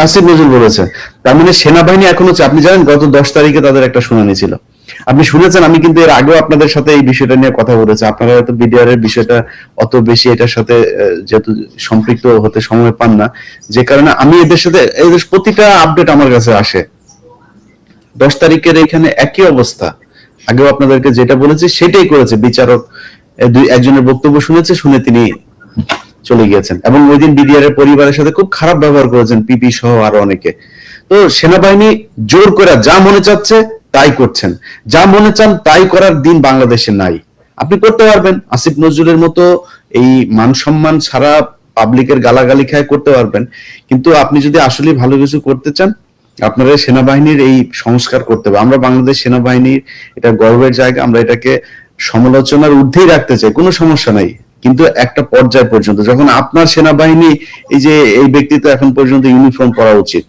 আসিফ নজরুল বলেছে। তার মানে সেনাবাহিনী এখন হচ্ছে, আপনি জানেন গত 10 তারিখে তাদের একটা শুনানি ছিল, আপনি শুনেছেন। আমি কিন্তু এর আগেও আপনাদের সাথে এই বিষয়টা নিয়ে কথা বলেছি, আপনারা হয়তো বিডিআর এর বিষয়টা অত বেশি এটার সাথে যেহেতু সম্পৃক্ত হতে সময় পান না, যে কারণে আমি এদের সাথে প্রতিটা আপডেট আমার কাছে আসে। 10 তারিখের এখানে একই অবস্থা, আগেও আপনাদেরকে যেটা বলেছি সেটাই করেছে বিচারক। একজনের বক্তব্য শুনে তিনি চলে গিয়েছেন, এবং ওই দিন বিডিআর এর পরিবারের সাথে খুব খারাপ ব্যবহার করেছেন, পিপি সহ আরো অনেকে। তো সেনাবাহিনী জোর করে যা মনে চাচ্ছে তাই করছেন, যা মনে চান তাই করার দিন বাংলাদেশে নাই। আপনি করতে পারবেন আসিফ নজরুলের মতো এই মান সম্মান ছাড়া পাবলিকের গালাগালি খায় করতে পারবেন, কিন্তু আপনি যদি আসলে ভালো কিছু করতে চান, আপনারা সেনাবাহিনীর এই সংস্কার করতে হবে। আমরা বাংলাদেশ সেনাবাহিনীর এটা গর্বের জায়গা, আমরা এটাকে সমালোচনার ঊর্ধ্বেই রাখতে চাই, কোনো সমস্যা নাই, কিন্তু একটা পর্যায় পর্যন্ত। যখন আপনার সেনাবাহিনী এই ব্যক্তি তো এখন পর্যন্ত ইউনিফর্ম পরা উচিত,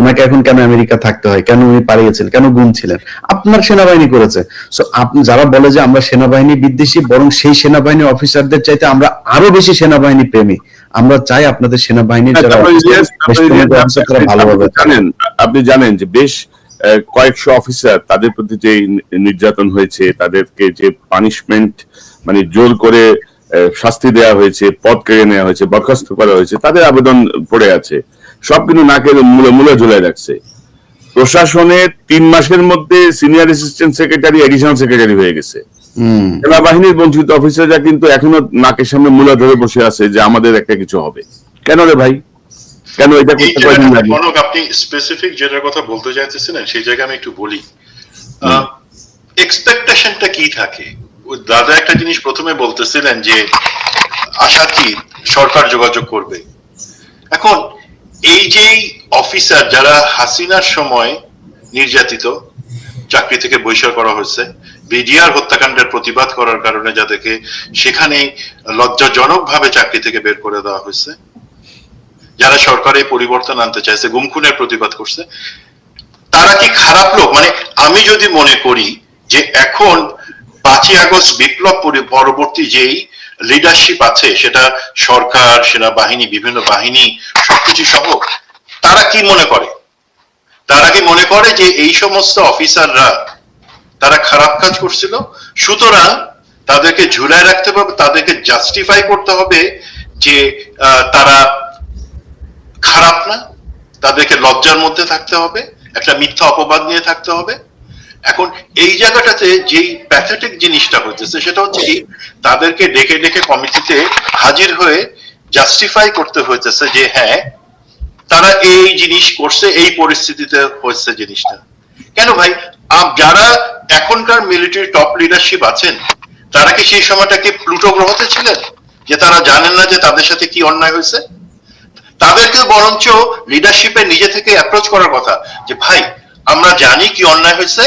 ওনাকে এখন কেন আমেরিকা থাকতে হয়, কেন উনি পালিয়েছেন, কেন গুম ছিলেন? আপনার সেনাবাহিনী করেছে। সো আপনি যারা বলে যে আমরা সেনাবাহিনী বিদ্বেষী, বরং সেই সেনাবাহিনী অফিসারদের চাইতে আমরা আরো বেশি সেনাবাহিনী প্রেমী। আমরা চাই আপনাদের সেনাবাহিনীর যারা officer, তারা ভালোভাবে জানেন, আপনি জানেন যে বেশ কয়েকশো অফিসার, তাদের প্রতি যে নির্যাতন হয়েছে, তাদেরকে যে পানিশমেন্ট মানে জোর করে শাস্তি দেওয়া হয়েছে, পদ কেড়ে নেওয়া হয়েছে, বরখাস্ত করা হয়েছে, তাদের আবেদন পড়ে আছে, সব কিন্তু নাকের মূলে ঝুলে রাখছে। প্রশাসনের 3 মাসের মধ্যে senior assistant secretary, additional secretary হয়ে গেছে। সেনাবাহিনীর বঞ্চিত অফিসাররা কিন্তু এখনো নাকের সামনে মূলা ধরে বসে আছে যে আমাদের একটা কিছু হবে। কেন রে ভাই, কেন এটা করতে পারেন না? আপনি স্পেসিফিক যেটার কথা বলতে চাইতেছিলেন সেই জায়গায় আমি একটু বলি, এক্সপেকটেশনটা কি থাকে। দাদা একটা জিনিস প্রথমে বলতেছিলেন যে আশা কি সরকার যোগাযোগ করবে। এখন এই যে অফিসার যারা হাসিনার সময় নির্যাতিত, চাকরি থেকে বহিষ্কার করা হয়েছে, বিডিআর হত্যাকাণ্ডের প্রতিবাদ করার কারণে যাদেরকে সেখানে লজ্জাজনক ভাবে চাকরি থেকে বের করে দেওয়া হয়েছে, যারা সরকারে পরিবর্তন আনতে চাইছে, গুম খুনের প্রতিবাদ করছে, তারা কি খারাপ লোক? মানে আমি যদি মনে করি যে এখন 5ই আগস্ট বিপ্লব পরবর্তী যেই লিডারশিপ আছে, সেটা সরকার, সেনাবাহিনী, বিভিন্ন বাহিনী সবকিছু সহ, তারা কি মনে করে? তারা কি মনে করে যে এই সমস্ত অফিসাররা তারা খারাপ কাজ করছিল, সুতরাং তাদেরকে ঝুলায় রাখতে হবে, তাদেরকে জাস্টিফাই করতে হবে যে তারা খারাপ না, তাদেরকে লজ্জার মধ্যে থাকতে হবে, একটা মিথ্যা অপবাদ নিয়ে থাকতে হবে? এখন এই জায়গাটাতে যেই প্যাথেটিক জিনিসটা হচ্ছে সেটা হচ্ছে কি, তাদেরকে ডেকে ডেকে কমিটিতে হাজির হয়ে জাস্টিফাই করতে হইতেছে যে হ্যাঁ তারা এই জিনিস করছে, এই পরিস্থিতিতে হচ্ছে জিনিসটা। কেন ভাই, যারা এখনকার মিলিটারি টপ লিডারশিপ আছেন তারা কি সেই সময়টাকে প্লুটো গ্রহতে ছিলেন যে তারা জানেন না যে তাদের সাথে কি অন্যায় হয়েছে? তাদেরকে বরঞ্চ লিডারশিপে নিজে থেকে অ্যাপ্রোচ করার কথা যে ভাই আমরা জানি কি অন্যায় হয়েছে,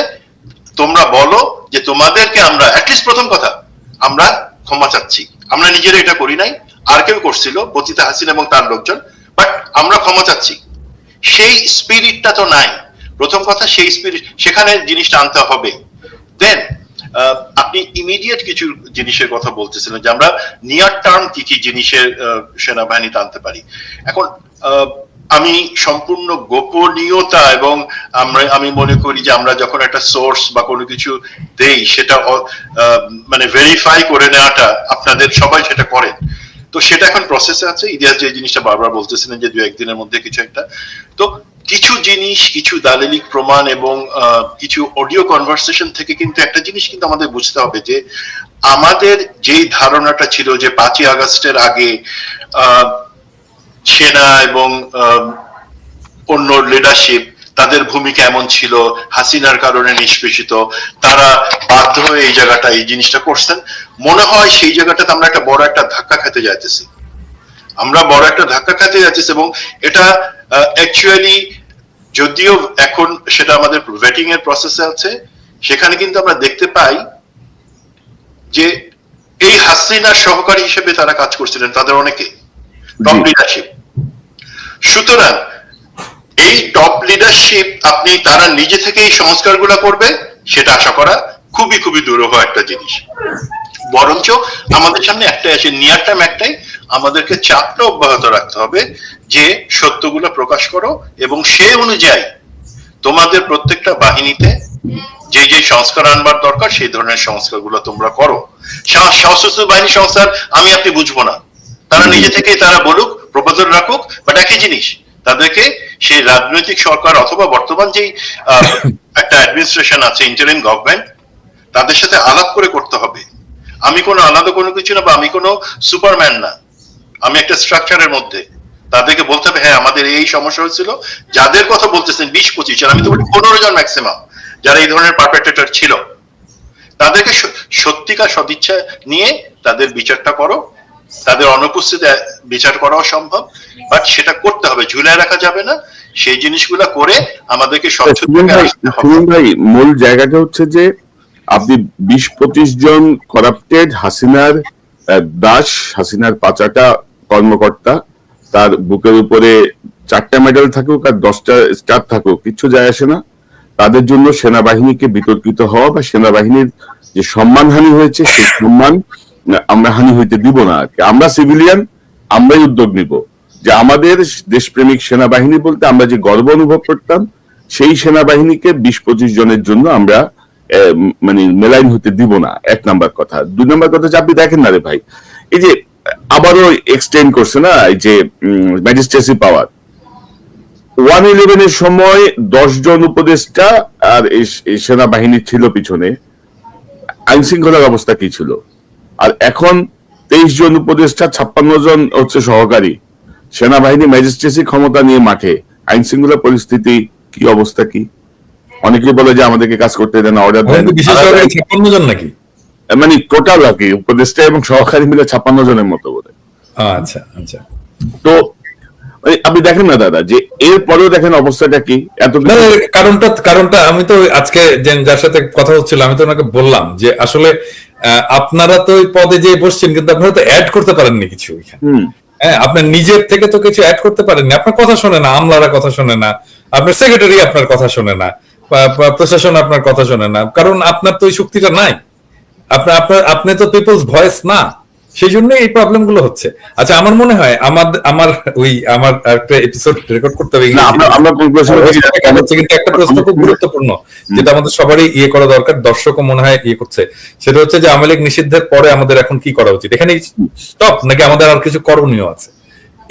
তোমরা বলো যে তোমাদেরকে আমরা অ্যাটলিস্ট প্রথম কথা আমরা ক্ষমা চাচ্ছি, আমরা নিজেরা এটা করি নাই, আর কেউ করছিল পতিত হাসিনা এবং তার লোকজন, বাট আমরা ক্ষমা চাচ্ছি। সেই স্পিরিটটা তো নাই। প্রথম কথা সেই স্পিরিট, সেখানে জিনিসটা আনতে হবে। দেন আপনি ইমিডিয়েট কিছু জিনিসের কথা বলতেছিলেন যে আমরা নিয়ার টার্ম কি কি জিনিসের সেনাবাহিনীতে আনতে পারি। এখন আমি সম্পূর্ণ গোপনীয়তা এবং আমি মনে করি যে আমরা যখন একটা সোর্স বা কোনো কিছু দেই সেটা মানে ভেরিফাই করে নেওয়াটা, আপনাদের সবাই সেটা করেন, তো সেটা এখন প্রসেসে আছে। ইতিহাস যে জিনিসটা বারবার বলতেছিলেন যে 2-1 দিনের মধ্যে কিছু একটা, তো কিছু জিনিস, কিছু দালিলিক প্রমাণ এবং কিছু অডিও কনভারসেশন থেকে কিন্তু একটা জিনিস কিন্তু আমাদের বুঝতে হবে যে আমাদের যেই ধারণাটা ছিল যে 5ই আগস্টের আগে সেনা এবং অন্য লিডারশিপ তাদের ভূমিকা এমন ছিল, হাসিনার কারণে নিষ্পেষিত, তারা বাধ্য হয়ে এই জায়গাটা এই জিনিসটা করছেন, মনে হয় সেই জায়গাটাতে আমরা একটা বড় একটা ধাক্কা খেতে যাইতেছি। এবং এটা অ্যাকচুয়ালি যদিও এখন সেটা আমাদের ভেটিং এর প্রসেসে আছে, সেখানে কিন্তু আমরা দেখতে পাই যে এই হাসিনার সহকারী হিসেবে তারা কাজ করছিলেন তাদের অনেকে টপ লিডারশিপ। সুতরাং এই টপ লিডারশিপ আপনি তারা নিজে থেকে এই সংস্কারগুলো করবে সেটা আশা করা খুবই খুবই দুরূহ একটা জিনিস। বরঞ্চ আমাদের সামনে একটাই আছে, নিয়ার টার্ম একটাই, আমাদেরকে চাপটা অব্যাহত রাখতে হবে যে সত্যগুলো প্রকাশ করো এবং সে অনুযায়ী তোমাদের প্রত্যেকটা বাহিনীতে যে যে সংস্কার আনবার দরকার সেই ধরনের সংস্কারগুলো তোমরা করো। সশস্ত্র বাহিনী সংস্কার আমি আপনি বুঝবো না, তারা নিজে থেকে তারা বলুক, প্রপোজাল রাখুক, বাট একই জিনিস তাদেরকে সেই রাজনৈতিক সরকার অথবা বর্তমান যেই একটা অ্যাডমিনিস্ট্রেশন আছে, ইন্টারিম গভর্নমেন্ট, তাদের সাথে আলাপ করে করতে হবে। আমি কোনো আলাদা কোনো কিছু না, বা আমি কোনো সুপারম্যান না, আমি একটা স্ট্রাকচারের মধ্যে। তাদেরকে বলতে হবে হ্যাঁ আমাদের এই সমস্যা হয়েছিল, যাদের কথা বলতেছেন 20-25 জন, আমি তো বলি 15 জন ম্যাক্সিমাম যারা এই ধরনের পারপেট্রেটর ছিল, তাদেরকে সত্যিকার সদিচ্ছা নিয়ে তাদের বিচারটা করো। তাদের অনুপস্থিতি বিচার করাও সম্ভব, বাট সেটা করতে হবে, ঝুলায় রাখা যাবে না। সেই জিনিসগুলো করে আমাদেরকে ভাই মূল জায়গাটা হচ্ছে যে আপনি 20-25 জন করাপ্টেড হাসিনার দাস, হাসিনার পাচাটা কর্মকর্তা, তার বুকের উপরে 4টা মেডেল থাকুক আর 10টা স্টার থাকুক, কিচ্ছু যায় আসে না। তাদের জন্য সেনাবাহিনীকে বিতর্কিত হওয়া বা সেনাবাহিনীর যে সম্মানহানি হয়েছে সেই সম্মান আমরা হানি হইতে দিব না আর কি। আমরা সিভিলিয়ান, আমরাই উদ্যোগ নিব যে আমাদের দেশপ্রেমিক সেনাবাহিনী বলতে আমরা যে গর্ব অনুভব করতাম, সেই সেনাবাহিনীকে 20-25 জনের জন্য আমরা মানে মেলাইন হতে দিব না, 1 নাম্বার কথা। 2 নাম্বার কথা যে আপনি দেখেন না রে ভাই, এই যে আবারও এক্সটেন্ড করছে না এই যে ম্যাজিস্ট্রেসি পাওয়ার। 111 এর সময় 10 জন উপদেষ্টা আর এই সেনাবাহিনী ছিল পিছনে, আইন শৃঙ্খলার অবস্থা কি ছিল? আর এখন 23 জন উপদেষ্টা, 56 জন হচ্ছে সহকারী, সেনাবাহিনী ম্যাজিস্ট্রেসি ক্ষমতা নিয়ে মাঠে, আইন শৃঙ্খলা পরিস্থিতি কি অবস্থা কি? অনেকে বলে যে আমাদেরকে কাজ করতে দেন, অর্ডার দেন। বিশেষ করে 56 জন নাকি? মানে টোটাল আর কি উপদেষ্টা এবং সহকারী মিলে 56 জনের মতো বলে। আচ্ছা আচ্ছা। তো আপনি দেখেন না দাদা যে এরপরেও দেখেন অবস্থাটা কি। এত কারণটা আমি তো আজকে যার সাথে কথা হচ্ছিল আমি তো ওনাকে বললাম যে আসলে আপনারা তো ওই পদে যে বসছেন কিন্তু আপনারা তো অ্যাড করতে পারেননি কিছু। হ্যাঁ, আপনার নিজের থেকে তো কিছু অ্যাড করতে পারেননি। আপনার কথা শোনে না, আমলারা কথা শোনে না, আপনার সেক্রেটারি আপনার কথা শোনে না, প্রশাসন আপনার কথা শোনে না, কারণ আপনার তো ওই শক্তিটা নাই। আপনি তো পিপলস ভয়েস না, সেই জন্য এই প্রবলেম গুলো হচ্ছে। আচ্ছা, আমার মনে হয় আমার একটা এপিসোড রেকর্ড করতে হবে, কিন্তু একটা প্রশ্ন খুব গুরুত্বপূর্ণ যেটা আমাদের সবারই ইয়ে করা দরকার, দর্শকও মনে হয় ইয়ে করছে, সেটা হচ্ছে যে আওয়ামী লীগ নিষিদ্ধের পরে আমাদের এখন কি করা উচিত? এখানে স্টপ নাকি আমাদের আর কিছু করণীয় আছে?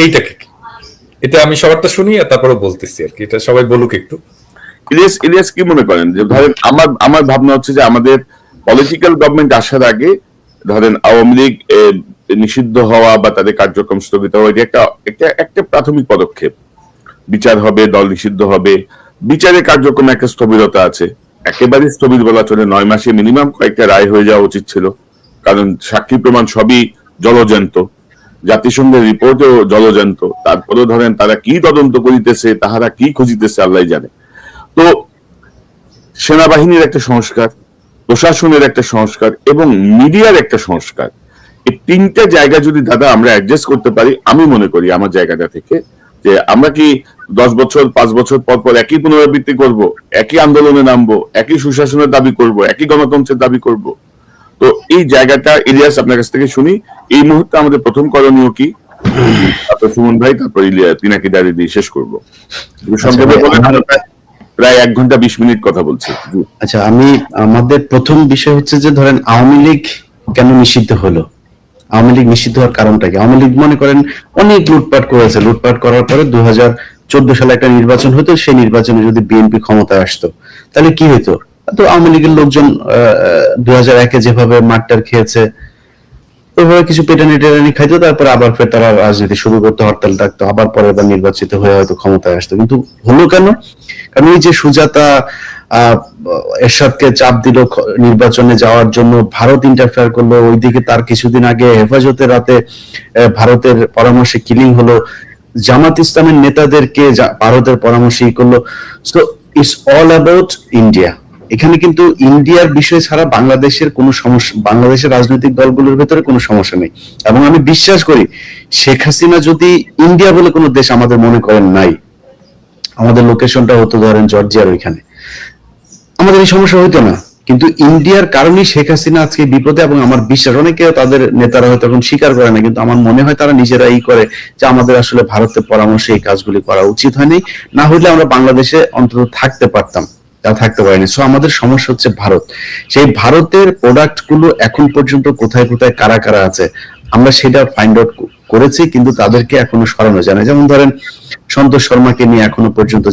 এইটাকে এটা আমি সবারটা শুনি আর তারপরে বলতেছি আর কি, এটা সবাই বলুক একটু। ইলিয়াস কি মনে করেন যে ধরেন আমার ভাবনা হচ্ছে যে আমাদের পলিটিক্যাল গভর্নমেন্ট আসার আগে ধরেন আওয়ামী লীগ নিষিদ্ধ হওয়া বা তাদের কার্যক্রম স্থগিত হওয়া, এটা একটা প্রাথমিক পদক্ষেপ। বিচার হবে, দল নিষিদ্ধ হবে, বিচারের কার্যক্রমে একটা স্থবিরতা আছে, একেবারে স্থবির বলা চলে। 9 মাসে মিনিমাম কয়েকটা রায় হয়ে যাওয়া উচিত ছিল, কারণ সাক্ষী প্রমাণ সবই জলজ্যান্ত, জাতিসংঘের রিপোর্টেও জলজ্যান্ত। তারপরেও ধরেন তারা কি তদন্ত করিতেছে, তাহারা কি খুঁজিতেছে আল্লাহ জানে। তো সেনাবাহিনীর একটা সংস্কার, প্রশাসনের একটা সংস্কার এবং মিডিয়ার একটা সংস্কার, এই 3টা জায়গা যদি দাদা আমরা অ্যাডজাস্ট করতে পারি, আমি মনে করি আমার জায়গাটা থেকে যে আমরা কি 10 বছর 5 বছর পর পর একই পুনরাবৃত্তি করব, একই আন্দোলনে নামবো, একই সুশাসনের দাবি করব, একই গণতন্ত্রের দাবি করব? তো এই জায়গাটা ইলিয়াস আপনার কাছ থেকে শুনি, এই মুহূর্তে আমাদের প্রথম করণীয় কি? তারপর সুমন ভাই, তারপর পিনাকি দাঁড়িয়ে দিয়ে শেষ করবো। প্রায় 1 ঘন্টা 20 মিনিট কথা বলছি। আচ্ছা, আমাদের প্রথম বিষয় হচ্ছে যে ধরেন আওয়ামী লীগ কেন নিষিদ্ধ হলো? আওয়ামী লীগ নিষিদ্ধ হওয়ার কারণটা কি? আওয়ামী লীগ মনে করেন অনেক লুটপাট করেছে, লুটপাট করার পরে 2014 সালে একটা নির্বাচন হতো, সেই নির্বাচনে যদি বিএনপি ক্ষমতায় আসতো তাহলে কি হতো? তো আওয়ামী লীগের লোকজন 2001-এ যেভাবে মারটার খেয়েছে ওইভাবে কিছু পেটানি খাইতো, তারপরে আবার ফের তারা রাজনীতি শুরু করতে, হরতাল ডাকতো, আবার পরের বার নির্বাচিত হয়ে হয়তো ক্ষমতায় আসতো। কিন্তু হলো কেন? কারণ ওই যে সুজাতা এরশাদকে চাপ দিল নির্বাচনে যাওয়ার জন্য, ভারত ইন্টারফেয়ার করলো, ওইদিকে তার কিছুদিন আগে হেফাজতের রাতে ভারতের পরামর্শে কিলিং হলো, জামাত ইসলামের নেতাদেরকে ভারতের পরামর্শে করলো। So it's all about India. এখানে কিন্তু ইন্ডিয়ার বিষয় ছাড়া বাংলাদেশের কোনো সমস্যা, বাংলাদেশের রাজনৈতিক দলগুলোর ভেতরে কোনো সমস্যা নেই। এবং আমি বিশ্বাস করি শেখ হাসিনা যদি ইন্ডিয়া বলে কোনো দেশ আমাদের মনে করেন নাই, আমাদের লোকেশনটা হতো ধরেন জর্জিয়ার ওইখানে, আমাদের এই সমস্যা হইতো না। কিন্তু ইন্ডিয়ার কারণেই শেখ হাসিনা আজকে বিপদে। এবং আমার বিশ্বাস অনেকে তাদের নেতারা হয়তো এখন স্বীকার করে না, কিন্তু আমার মনে হয় তারা নিজেরাই করে যে আমাদের আসলে ভারতের পরামর্শে এই কাজগুলি করা উচিত হয়নি, না হলে আমরা বাংলাদেশে অন্তত থাকতে পারতাম, তা থাকতে পারিনি। সো আমাদের সমস্যা হচ্ছে ভারত। সেই ভারতের প্রোডাক্ট গুলো এখন পর্যন্ত কোথায় কোথায় কারা কারা আছে আমরা সেটা ফাইন্ড আউট করেছি, কিন্তু তাদেরকে এখনো সরানো যায় না। যেমন ধরেন সন্তোষ শর্মাকে নিয়ে এখনো পর্যন্ত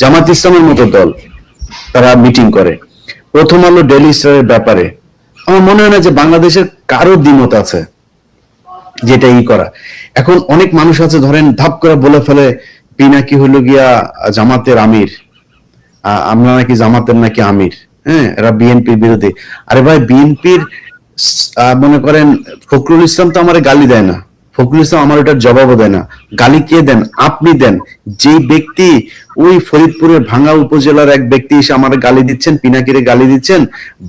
জামাত ইসলামের মতো দল তারা মিটিং করে। প্রথম আলো, ডেইলি স্টারের ব্যাপারে আমার মনে হয় না যে বাংলাদেশের কারো দ্বিমত আছে যেটা করা। এখন অনেক মানুষ আছে ধরেন ধাপ করে বলে ফেলে পিনাকি হইল গিয়া জামাতের আমির, আমরা নাকি জামাতের নাকি আমির, হ্যাঁ, এরা বিএনপির বিরোধী। আরে ভাই, বিএনপির মনে করেন ফখরুল ইসলাম তো আমার গালি দেয় না, ফখরুল ইসলাম আমার এটার জবাবও দেয় না। গালি কে দেন? আপনি দেন। যে ব্যক্তি ওই ফরিদপুরের ভাঙ্গা উপজেলার এক ব্যক্তি এসে আমার গালি দিচ্ছেন, পিনাকিরে গালি দিচ্ছেন,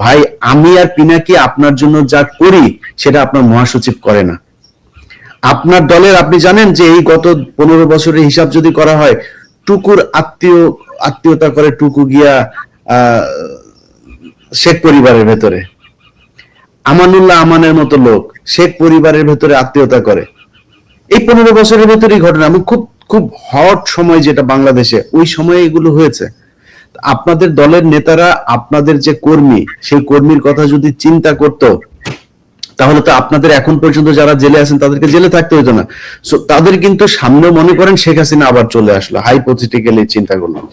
ভাই আমি আর পিনাকি আপনার জন্য যা করি সেটা আপনার মহাসচিব করে না। আপনার দলের আপনি জানেন যে এই গত 15 বছরের হিসাব যদি করা হয়, টুকুর আত্মীয়তা করে টুকু গিয়া শেখ পরিবারের ভেতরে, আমানুল্লাহ আমানের মতো লোক শেখ পরিবারের ভেতরে আত্মীয়তা করে। এই 15 বছরের ভেতরেই ঘটনা, এবং খুব খুব হট সময় যেটা বাংলাদেশে, ওই সময়ে এগুলো হয়েছে। আপনাদের দলের নেতারা আপনাদের যে কর্মী, সেই কর্মীর কথা যদি চিন্তা করতো, তাহলে তো আপনাদের এখন পর্যন্ত যারা জেলে আছেন তাদেরকে জেলে থাকতে হতো না। সো তাদের কিন্তু সামনে মনে করেন শেখ হাসিনা আবার চলে আসলো, হাইপোথেটিক্যালি চিন্তা করলাম,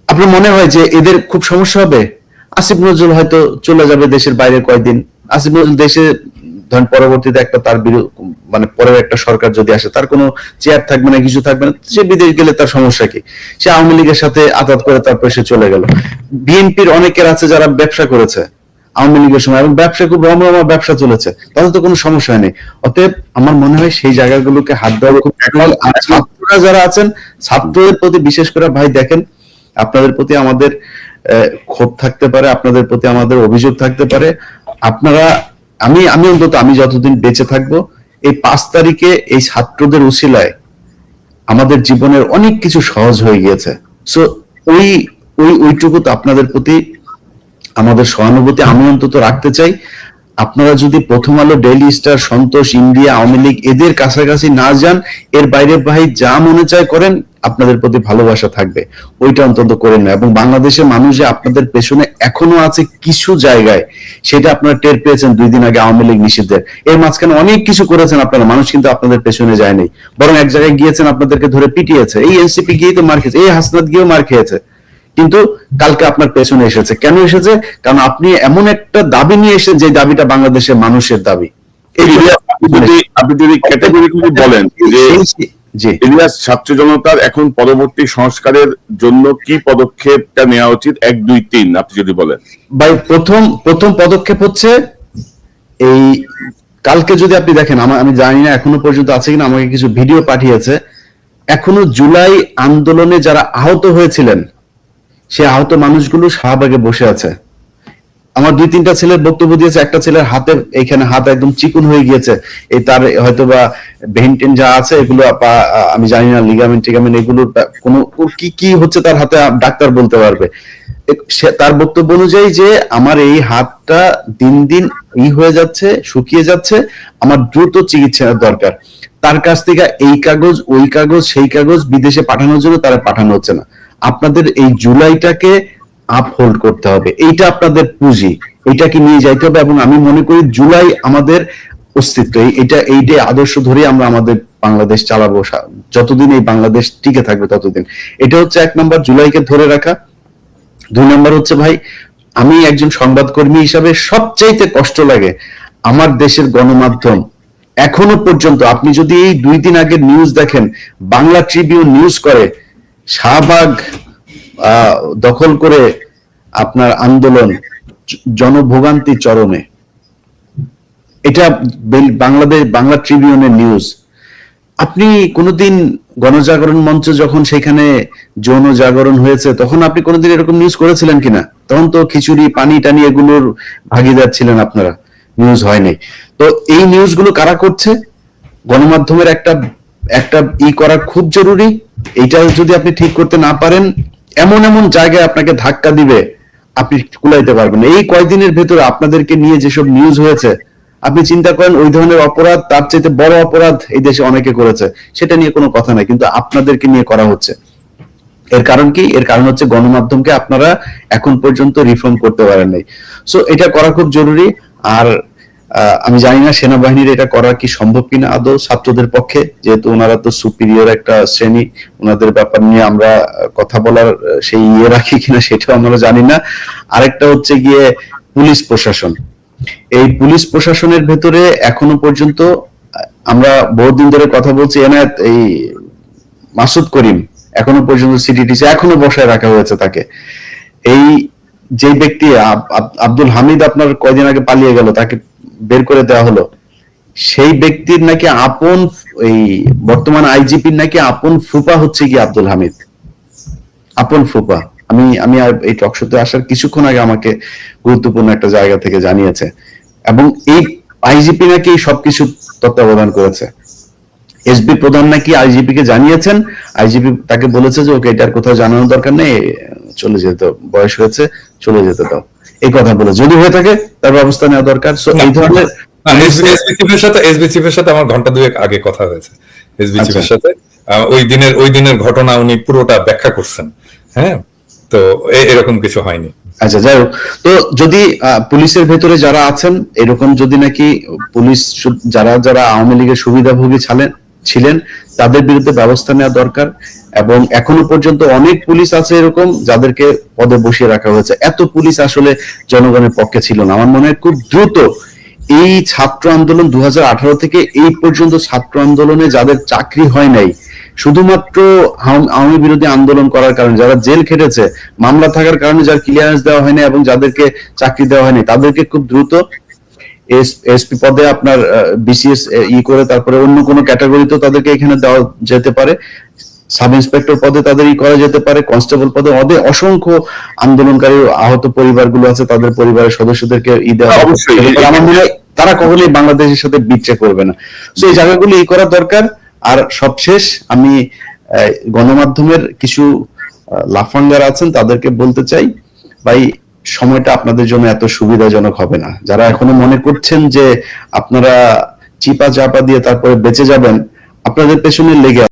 আপনার মনে হয় যে এদের খুব সমস্যা হবে? আসিফ নজরুল হয়তো চলে যাবে দেশের বাইরে কয়েকদিন, আসিফ নজরুল দেশে ধরেন পরবর্তীতে একটা তার মানে পরের একটা সরকার যদি আসে, তার কোনো চেয়ার থাকবে না, কিছু থাকবে না, সে বিদেশ গেলে তার সমস্যা কি? সে আওয়ামী লীগের সাথে আতাত করে তারপর সে চলে গেল। বিএনপির অনেকের আছে যারা ব্যবসা করেছে আওয়ামী লীগের সময়, এবং ব্যবসা খুব রমরমা ব্যবসা চলেছে, তাদের তো কোনো সমস্যা নেই। অতএব আমার মনে হয় সেই জায়গাগুলোকে হাত দেওয়া খুব, আর ছাত্ররা যারা আছেন, ছাত্রদের প্রতি বিশেষ করে ভাই দেখেন, আপনাদের প্রতি আমাদের ক্ষোভ থাকতে পারে, আপনাদের প্রতি আমাদের অভিযোগ থাকতে পারে। আপনারা, আমি অন্তত আমি যতদিন বেঁচে থাকবো, এই 5 তারিখে এই ছাত্রদের উসিলায় আমাদের জীবনের অনেক কিছু সহজ হয়ে গিয়েছে। সো ওইটুকু তো আপনাদের প্রতি আমাদের সহানুভূতি আমি অন্তত রাখতে চাই। আপনারা যদি প্রথম আলো, ডেইলি স্টার, সন্তোষ, ইন্ডিয়া, আওয়ামী লীগ এদের কাছাকাছি না যান, এর বাইরে ভাই যা মনে চায় করেন, আপনাদের প্রতি ভালোবাসা থাকবে, ওইটা অন্তত করেন না। এবং বাংলাদেশের মানুষ যে আপনাদের পেছনে এখনো আছে কিছু জায়গায়, সেটা আপনারা টের পেয়েছেন 2 দিন আগে আওয়ামী লীগ নিষিদ্ধের। এর মাঝখানে অনেক কিছু করেছেন আপনারা, মানুষ কিন্তু আপনাদের পেছনে যায়নি, বরং এক জায়গায় গিয়েছেন, আপনাদেরকে ধরে পিটিয়েছে। এই এনসিপি গিয়েই তো মার খেয়েছে, এই হাসনাত গিয়েও মার খেয়েছে, কিন্তু কালকে আপনার পেছনে এসেছে। কেন এসেছে? কারণ আপনি এমন একটা দাবি নিয়ে এসেছেন যে দাবিটা বাংলাদেশের মানুষের দাবি। আপনি যদি ক্যাটাগরিক্যালি বলেন যে ইলিয়াস, ছাত্র জনতার এখন পরবর্তী সংস্কারের জন্য কি পদক্ষেপটা নেওয়া উচিত, 1, 2, 3 আপনি যদি বলেন। ভাই প্রথম পদক্ষেপ হচ্ছে, এই কালকে যদি আপনি দেখেন, আমি জানি না এখনো পর্যন্ত আছে কিনা, আমাকে কিছু ভিডিও পাঠিয়েছে, এখনো জুলাই আন্দোলনে যারা আহত হয়েছিলেন, সে আহত মানুষগুলো শাহবাগে বসে আছে। আমার 2-3টা ছেলের বক্তব্য দিয়েছে, একটা ছেলের হাতে, এইখানে হাত একদম চিকুন হয়ে গিয়েছে, এই তার হয়তো বা ভেইন টেন যা আছে এগুলো আমি জানি না, লিগামেন্ট টিগামেন্ট এগুলোর কোনো কি হচ্ছে তার হাতে, ডাক্তার বলতে পারবে। তার বক্তব্য অনুযায়ী যে আমার এই হাতটা দিন দিন হয়ে যাচ্ছে, শুকিয়ে যাচ্ছে, আমার দ্রুত চিকিৎসার দরকার। তার কাছ থেকে এই কাগজ, ওই কাগজ, সেই কাগজ বিদেশে পাঠানোর জন্য তারা পাঠানো হচ্ছে না। আপনাদের এই জুলাইটাকে আপহোল্ড করতে হবে, এইটা আপনাদের পুঁজি, এইটাকে নিয়ে যাইতে হবে। এবং আমি মনে করি জুলাই আমাদের অস্তিত্ব, এইটাই আদর্শ ধরে আমরা আমাদের বাংলাদেশ চালাবো, যতদিন এই বাংলাদেশ টিকে থাকবে ততদিন। এটা হচ্ছে 1 নম্বর, জুলাইকে ধরে রাখা। 2 নম্বর হচ্ছে ভাই, আমি একজন সংবাদকর্মী হিসাবে সবচাইতে কষ্ট লাগে আমার দেশের গণমাধ্যম এখনো পর্যন্ত, আপনি যদি এই 2 দিন আগে নিউজ দেখেন, বাংলা ট্রিবিউন নিউজ করে শাহবাগ দখল করে আপনার আন্দোলন, জনভোগান্তি চরমে, এটা বাংলা ট্রিবিউনের নিউজ। আপনি কোনোদিন গণজাগরণ মঞ্চ যখন সেখানে যৌন জাগরণ হয়েছে, তখন আপনি কোনোদিন এরকম নিউজ করেছিলেন কিনা? তখন তো খিচুড়ি, পানি টানি এগুলোর ভাগিদার ছিলেন আপনারা, নিউজ হয়নি। তো এই নিউজগুলো কারা করছে? গণমাধ্যমের একটা করা খুব জরুরি। এইটা যদি আপনি ঠিক করতে না পারেন, এমন জায়গায় আপনাকে ধাক্কা দিবে, আপনি কুলাইতে পারবেন। এই কয়েকদিনের ভেতরে আপনাদেরকে নিয়ে যেসব নিউজ হয়েছে, আপনি চিন্তা করেন ওই ধরনের অপরাধ, তার চাইতে বড় অপরাধ এই দেশে অনেকে করেছে, সেটা নিয়ে কোনো কথা নাই, কিন্তু আপনাদেরকে নিয়ে করা হচ্ছে। এর কারণ কি? এর কারণ হচ্ছে গণমাধ্যমকে আপনারা এখন পর্যন্ত রিফর্ম করতে পারেন নাই। সো এটা করা খুব জরুরি। আর আমি জানি না সেনাবাহিনীর এটা করা কি সম্ভব কিনা আদৌ ছাত্রদের পক্ষে, যেহেতু ওনারা তো সুপিরিয়র একটা শ্রেণী, ওনাদের ব্যাপার নিয়ে আমরা কথা বলার সেই রাখি কিনা সেটাও আমরা জানি না। আরেকটা হচ্ছে গিয়ে পুলিশ প্রশাসন। এই পুলিশ প্রশাসনের ভেতরে এখনো পর্যন্ত আমরা বহুদিন ধরে কথা বলছি, এনায়েত, এই মাসুদ করিম এখনো পর্যন্ত সিটিটিসি এখনো বসায় রাখা হয়েছে তাকে। এই যে ব্যক্তি আব্দুল হামিদ আপনার কয়দিন আগে পালিয়ে গেল, তাকে বের করে দেওয়া হলো। সেই ব্যক্তির নাকি আপন, এই বর্তমান আইজিপির নাকি আপন ফুপা হচ্ছে কি আব্দুল হামিদ, আপন ফুপা। আমি আর এই টকশোতে আসার কিছুক্ষণ আগে আমাকে গুরুত্বপূর্ণ একটা জায়গা থেকে জানিয়েছে, এবং এই আইজিপি নাকি সবকিছু তত্ত্বাবধান করেছে। এসবি প্রধান নাকি আইজিপি কে জানিয়েছেন, আইজিপি তাকে বলেছে যে ওকে এটার কোথাও জানানোর দরকার নেই, চলে যেতে, বয়স হয়েছে, চলে যেতে দাও, এই কথা বলে। যদি হয়ে থাকে তার ব্যবস্থা নেওয়া দরকার। সো এই ধরনের এসবি চিফের সাথে আমার ঘন্টা দুয়েক আগে কথা হয়েছে এসবি আচ্ছা। চিফের সাথে। ওই দিনের ঘটনা উনি পুরোটা ব্যাখ্যা করছেন। হ্যাঁ, তো এরকম কিছু হয়নি। আচ্ছা, যাই হোক, তো যদি পুলিশের ভেতরে যারা আছেন এরকম যদি নাকি পুলিশ যারা যারা আওয়ামী লীগের সুবিধাভোগী ছিলেন তাদের বিরুদ্ধে ব্যবস্থা নেওয়া দরকার। এবং এখনো পর্যন্ত অনেক পুলিশ আছে এরকম যাদেরকে পদে বসিয়ে রাখা হয়েছে। এত পুলিশ আসলে জনগণের পক্ষে ছিল না। আমার মনে হয় খুব দ্রুত এই ছাত্র আন্দোলন 2018 থেকে এই পর্যন্ত ছাত্র আন্দোলনে যাদের চাকরি হয় নাই, শুধুমাত্র আওয়ামী বিরোধী আন্দোলন করার কারণে, যারা জেল খেটেছে, মামলা থাকার কারণে যার ক্লিয়ারেন্স দেওয়া হয়নি এবং যাদেরকে চাকরি দেওয়া হয়নি, তাদেরকে খুব দ্রুত এসপি পদে আপনার বিসিএস করে তারপরে অন্য কোনো ক্যাটাগরিতেও তাদেরকে এখানে দেওয়া যেতে পারে, সাব ইন্সপেক্টর পদে তাদের করা যেতে পারে, কনস্টেবল পদে। অসংখ্য আন্দোলনকারী আহত পরিবারগুলো আছে, তাদের পরিবারের সদস্যদেরকে দেওয়া অবশ্যই। আমার মনে হয় তারা কখনোই বাংলাদেশের সাথে বিট্রে করবে না। তো এই জায়গাগুলো করা দরকার। আর সবশেষ আমি গণমাধ্যমের কিছু লাফাঙ্গার আছেন তাদেরকে বলতে চাই, ভাই সময়টা আপনাদের জন্য এত সুবিধাজনক হবে না। যারা এখনো মনে করছেন যে আপনারা চিপা চাপা দিয়ে তারপরে বেঁচে যাবেন, আপনাদের পেছনে লেগে